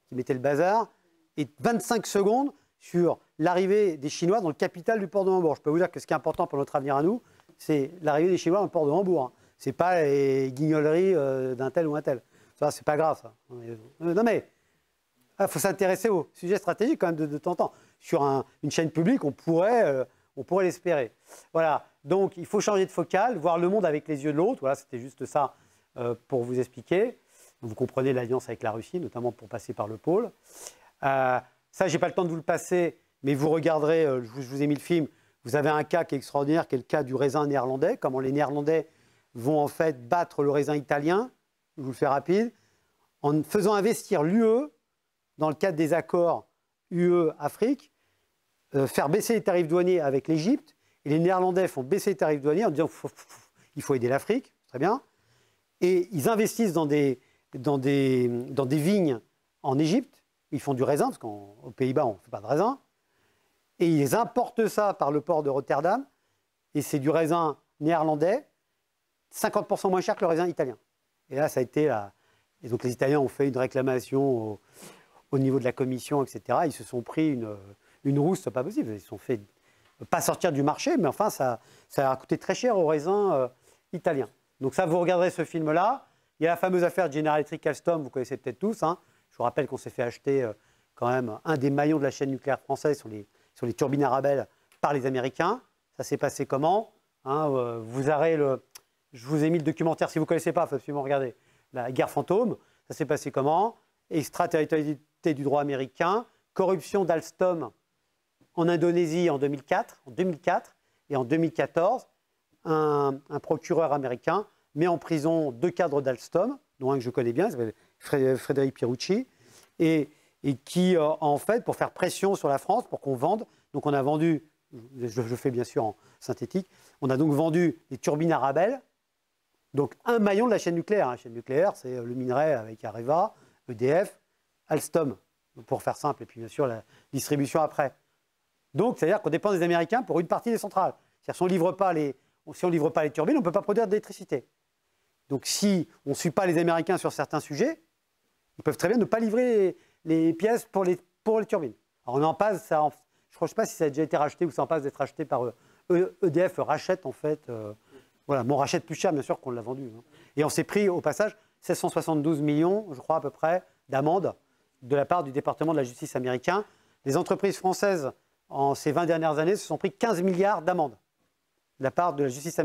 qui mettaient le bazar, et 25 secondes sur l'arrivée des Chinois dans le capital du port de Hambourg. Je peux vous dire que ce qui est important pour notre avenir à nous, c'est l'arrivée des Chinois dans le port de Hambourg. Hein. Ce n'est pas les guignoleries d'un tel ou un tel. Ça, c'est pas grave, ça. Non mais... Il faut s'intéresser au sujet stratégique quand même de temps en temps. Sur une chaîne publique, on pourrait l'espérer. Voilà, donc il faut changer de focale, voir le monde avec les yeux de l'autre. Voilà, c'était juste ça pour vous expliquer. Vous comprenez l'alliance avec la Russie, notamment pour passer par le pôle. Ça, je n'ai pas le temps de vous le passer, mais vous regarderez, je vous ai mis le film, vous avez un cas qui est extraordinaire, qui est le cas du raisin néerlandais, comment les Néerlandais vont en fait battre le raisin italien, je vous le fais rapide, en faisant investir l'UE dans le cadre des accords UE-Afrique, faire baisser les tarifs douaniers avec l'Égypte, et les Néerlandais font baisser les tarifs douaniers en disant il faut aider l'Afrique, très bien, et ils investissent dans des vignes en Égypte, ils font du raisin, parce qu'aux Pays-Bas on ne fait pas de raisin, et ils importent ça par le port de Rotterdam, et c'est du raisin néerlandais, 50% moins cher que le raisin italien. Et là, ça a été Et donc les Italiens ont fait une réclamation au niveau de la commission, etc. Ils se sont pris une rousse, c'est pas possible. Ils se sont fait pas sortir du marché, mais enfin ça a coûté très cher aux raisins italiens. Donc ça, vous regarderez ce film-là. Il y a la fameuse affaire General Electric Alstom, vous connaissez peut-être tous. Hein. Je vous rappelle qu'on s'est fait acheter quand même un des maillons de la chaîne nucléaire française sur les turbines Arabelle par les Américains. Ça s'est passé comment hein, je vous ai mis le documentaire, si vous ne connaissez pas, il faut absolument regarder. La guerre fantôme, ça s'est passé comment? Extraterritorialité du droit américain, corruption d'Alstom en Indonésie en 2004, et en 2014, un procureur américain met en prison 2 cadres d'Alstom, dont un que je connais bien, il s'appelle Frédéric Pierucci, et qui, en fait, pour faire pression sur la France, pour qu'on vende, donc on a vendu, je fais bien sûr en synthétique, on a donc vendu des turbines Arabelle, donc un maillon de la chaîne nucléaire. La chaîne nucléaire, c'est le minerai avec Areva, EDF, Alstom, pour faire simple, et puis bien sûr la distribution après. Donc, c'est-à-dire qu'on dépend des Américains pour une partie des centrales. C'est-à-dire si on ne livre pas les turbines, on ne peut pas produire d'électricité. Donc si on ne suit pas les Américains sur certains sujets, ils peuvent très bien ne pas livrer les pièces pour les turbines. Alors on en passe, je ne sais pas si ça a déjà été racheté ou ça en passe d'être racheté par EDF rachète en fait. Voilà, mais on rachète plus cher bien sûr qu'on l'a vendu. Hein. Et on s'est pris au passage 772 millions, je crois à peu près, d'amendes de la part du département de la justice américain. Les entreprises françaises, en ces 20 dernières années, se sont pris 15 milliards d'amendes de la part de la justice,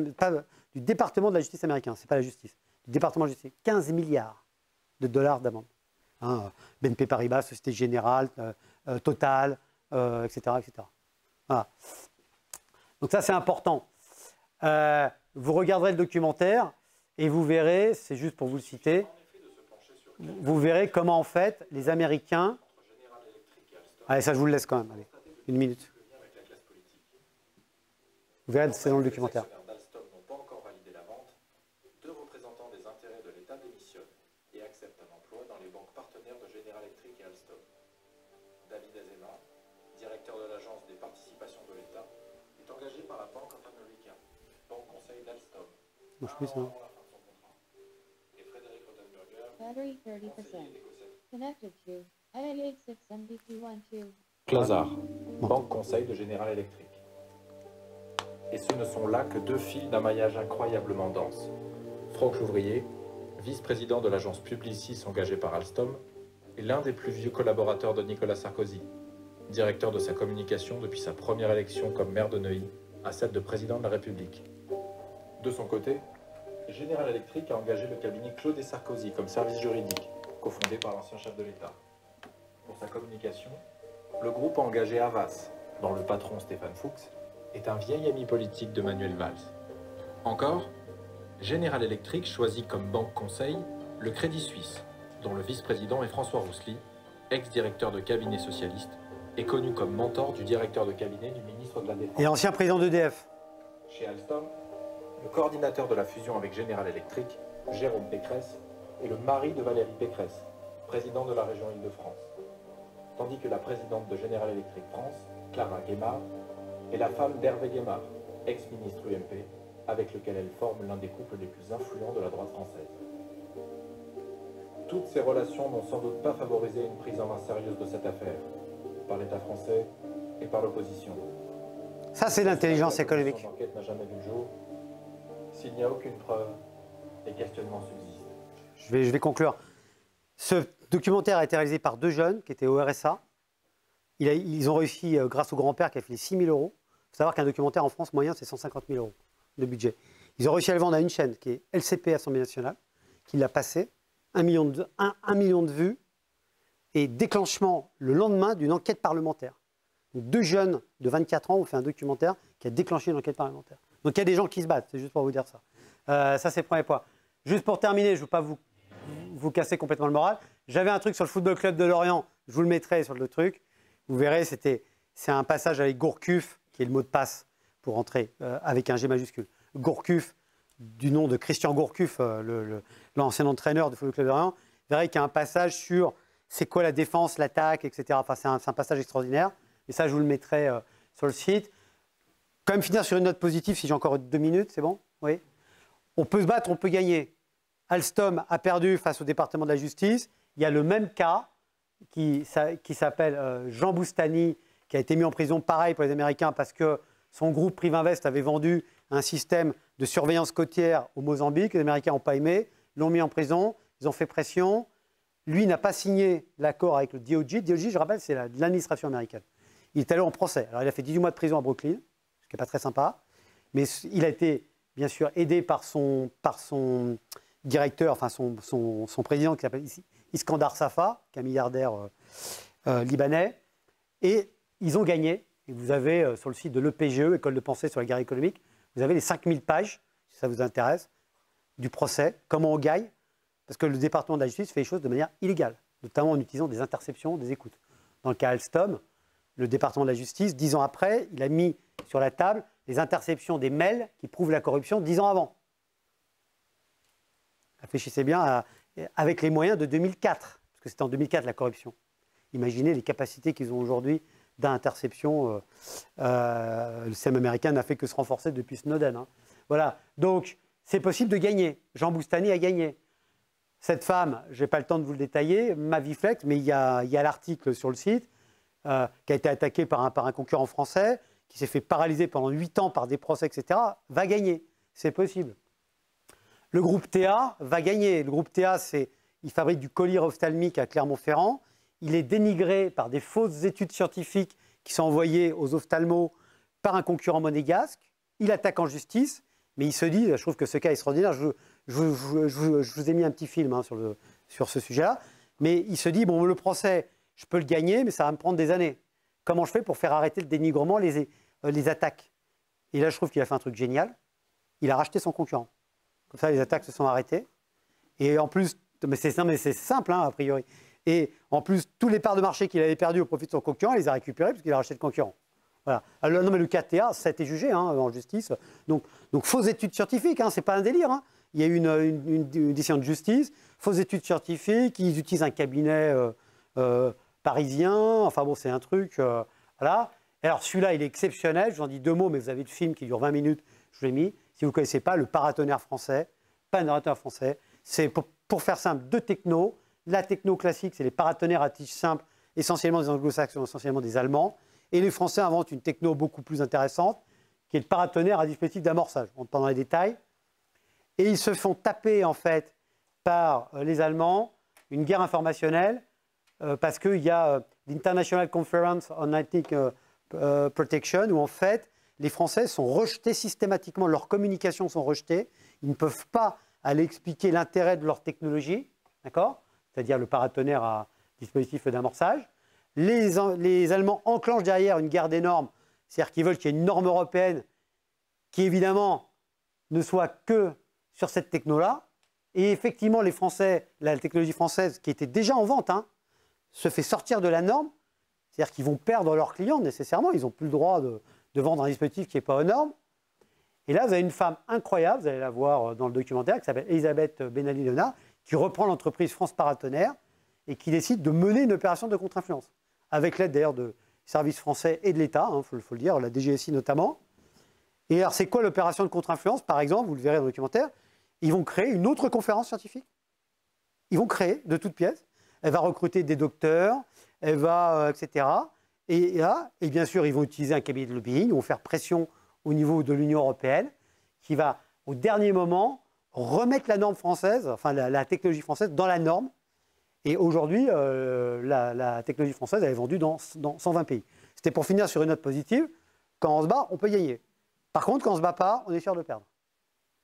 du département de la justice américain, ce n'est pas la justice, du département de la justice, 15 milliards de dollars d'amendes. Hein, BNP Paribas, Société Générale, Total, etc., etc. Voilà. Donc ça, c'est important. Vous regarderez le documentaire et vous verrez, c'est juste pour vous le citer, vous verrez comment en fait les Américains... Allez, ça je vous le laisse quand même, allez, une minute. Vous verrez, c'est dans le documentaire. d'Alstom n'ont pas encore validé la vente. 2 représentants des intérêts de l'État démissionnent et acceptent un emploi dans les banques partenaires de General Electric et Alstom. David Azema, directeur de l'agence des participations de l'État, est engagé par la banque of America, banque conseil d'Alstom. Moi, je pense, hein. Et Frédéric Rothenberger, Battery 30%. Connected to 986-7212. Clazar, banque conseil de General Electric. Et ce ne sont là que 2 fils d'un maillage incroyablement dense. Franck Louvrier, vice-président de l'agence Publicis engagée par Alstom, est l'un des plus vieux collaborateurs de Nicolas Sarkozy, directeur de sa communication depuis sa première élection comme maire de Neuilly à celle de président de la République. De son côté, General Electric a engagé le cabinet Claude et Sarkozy comme service juridique, cofondé par l'ancien chef de l'État. Pour sa communication, le groupe a engagé Havas, dont le patron Stéphane Fuchs est un vieil ami politique de Manuel Valls. Encore, General Electric choisit comme banque conseil le Crédit Suisse, dont le vice-président est François Roussely, ex-directeur de cabinet socialiste, et connu comme mentor du directeur de cabinet du ministre de la Défense. Et ancien président d'EDF. Chez Alstom, le coordinateur de la fusion avec General Electric, Jérôme Pécresse, est le mari de Valérie Pécresse, président de la région Île-de-France. Tandis que la présidente de General Electric France, Clara Guémard, est la femme d'Hervé Guémard, ex-ministre UMP, avec lequel elle forme l'un des couples les plus influents de la droite française. Toutes ces relations n'ont sans doute pas favorisé une prise en main sérieuse de cette affaire, par l'État français et par l'opposition. Ça, c'est l'intelligence économique. L'enquête n'a jamais vu le jour. S'il n'y a aucune preuve, les questionnements subsistent. Je vais conclure. Ce documentaire a été réalisé par 2 jeunes qui étaient au RSA. Ils ont réussi, grâce au grand-père qui a fait les 6 000 €. Il faut savoir qu'un documentaire en France moyen, c'est 150 000 € de budget. Ils ont réussi à le vendre à une chaîne qui est LCP Assemblée nationale, qui l'a passé, 1 million de vues, et déclenchement le lendemain d'une enquête parlementaire. Donc 2 jeunes de 24 ans ont fait un documentaire qui a déclenché une enquête parlementaire. Donc il y a des gens qui se battent, c'est juste pour vous dire ça. Ça, c'est le premier point. Juste pour terminer, je ne veux pas vous casser complètement le moral. J'avais un truc sur le Football Club de Lorient, je vous le mettrai sur le truc. Vous verrez, c'est un passage avec Gourcuff, qui est le mot de passe pour entrer avec un G majuscule. Gourcuff, du nom de Christian Gourcuff, l'ancien entraîneur du Football Club de Lorient. Vous verrez qu'il y a un passage sur c'est quoi la défense, l'attaque, etc. Enfin, c'est un passage extraordinaire. Et ça, je vous le mettrai sur le site. Quand même finir sur une note positive, si j'ai encore 2 minutes, c'est bon? Oui. On peut se battre, on peut gagner. Alstom a perdu face au département de la justice. Il y a le même cas qui s'appelle Jean Boustany, qui a été mis en prison, pareil pour les Américains, parce que son groupe Privinvest avait vendu un système de surveillance côtière au Mozambique. Les Américains n'ont pas aimé, l'ont mis en prison, ils ont fait pression. Lui n'a pas signé l'accord avec le DOJ. DOJ, je rappelle, c'est l'administration américaine. Il est allé en procès. Alors, il a fait 18 mois de prison à Brooklyn, ce qui n'est pas très sympa. Mais il a été, bien sûr, aidé par son directeur, enfin son président, qui s'appelle Iskandar Safa, qui est un milliardaire libanais. Et ils ont gagné. Et vous avez sur le site de l'EPGE, École de pensée sur la guerre économique, vous avez les 5000 pages, si ça vous intéresse, du procès, comment on gagne. Parce que le département de la justice fait les choses de manière illégale, notamment en utilisant des interceptions, des écoutes. Dans le cas Alstom, le département de la justice, 10 ans après, il a mis sur la table les interceptions des mails qui prouvent la corruption 10 ans avant. Réfléchissez bien avec les moyens de 2004, parce que c'était en 2004 la corruption. Imaginez les capacités qu'ils ont aujourd'hui d'interception. Le système américain n'a fait que se renforcer depuis Snowden. Hein. Voilà, donc c'est possible de gagner. Jean Boustany a gagné. Cette femme, je n'ai pas le temps de vous le détailler, Maviflex, mais il y a l'article sur le site, qui a été attaqué par un concurrent français, qui s'est fait paralyser pendant 8 ans par des procès, etc., va gagner. C'est possible. Le groupe TA va gagner. Le groupe TA, il fabrique du collier ophtalmique à Clermont-Ferrand. Il est dénigré par des fausses études scientifiques qui sont envoyées aux ophtalmos par un concurrent monégasque. Il attaque en justice, mais il se dit, je trouve que ce cas est extraordinaire, je vous ai mis un petit film hein, sur ce sujet-là, mais il se dit, bon, le procès, je peux le gagner, mais ça va me prendre des années. Comment je fais pour faire arrêter le dénigrement, les attaques? Et là, je trouve qu'il a fait un truc génial. Il a racheté son concurrent. Comme ça, les attaques se sont arrêtées. Et en plus, mais c'est simple, hein, a priori. Et en plus, tous les parts de marché qu'il avait perdues au profit de son concurrent, il les a récupérés parce qu'il a racheté le concurrent. Voilà. Alors, non, mais le cas de TA, ça a été jugé hein, en justice. Donc fausses études scientifiques, hein, ce n'est pas un délire. Hein. Il y a eu une décision de justice, fausses études scientifiques, ils utilisent un cabinet parisien. Enfin bon, c'est un truc. Voilà. Alors celui-là, il est exceptionnel. Je vous en dis 2 mots, mais vous avez le film qui dure 20 minutes. Je vous l'ai mis. Si vous ne connaissez pas, le paratonnerre français. Paratonnerre français. C'est pour faire simple, 2 technos. La techno classique, c'est les paratonnerres à tige simple, essentiellement des anglo-saxons, essentiellement des allemands. Et les Français inventent une techno beaucoup plus intéressante, qui est le paratonnerre à dispositif d'amorçage. On ne rentre pas dans les détails. Et ils se font taper, en fait, par les Allemands, une guerre informationnelle, parce qu'il y a l'International Conference on Ethic Protection, où, en fait, les Français sont rejetés systématiquement, leurs communications sont rejetées. Ils ne peuvent pas aller expliquer l'intérêt de leur technologie, d'accord ? C'est-à-dire le paratonnerre à dispositif d'amorçage. Les Allemands enclenchent derrière une guerre des normes, c'est-à-dire qu'ils veulent qu'il y ait une norme européenne qui, évidemment, ne soit que sur cette techno-là. Et effectivement, les Français, la technologie française, qui était déjà en vente, hein, se fait sortir de la norme. C'est-à-dire qu'ils vont perdre leurs clients nécessairement. Ils n'ont plus le droit de vendre un dispositif qui n'est pas aux normes. Et là, vous avez une femme incroyable, vous allez la voir dans le documentaire, qui s'appelle Elisabeth Benali-Léonard, qui reprend l'entreprise France Paratonnerre et qui décide de mener une opération de contre-influence, avec l'aide d'ailleurs de services français et de l'État, hein, faut le dire, la DGSI notamment. Et alors, c'est quoi l'opération de contre-influence? Par exemple, vous le verrez dans le documentaire, ils vont créer une autre conférence scientifique. Ils vont créer de toutes pièces. Elle va recruter des docteurs, elle va, etc. Et bien sûr, ils vont utiliser un cabinet de lobbying, ils vont faire pression au niveau de l'Union européenne, qui va, au dernier moment, remettre la norme française, enfin la technologie française, dans la norme. Et aujourd'hui, la technologie française, elle est vendue dans 120 pays. C'était pour finir sur une note positive. Quand on se bat, on peut gagner. Par contre, quand on ne se bat pas, on est sûr de perdre.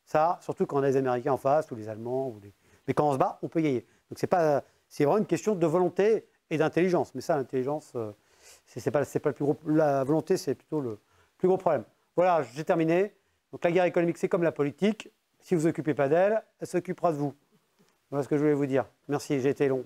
Ça, surtout quand on a les Américains en face, ou les Allemands. Mais quand on se bat, on peut gagner. Donc c'est vraiment une question de volonté et d'intelligence. Mais ça, l'intelligence, c'est pas le plus gros. La volonté, c'est plutôt le plus gros problème. Voilà, j'ai terminé. Donc la guerre économique, c'est comme la politique. Si vous ne vous occupez pas d'elle, elle s'occupera de vous. Voilà ce que je voulais vous dire. Merci, j'ai été long.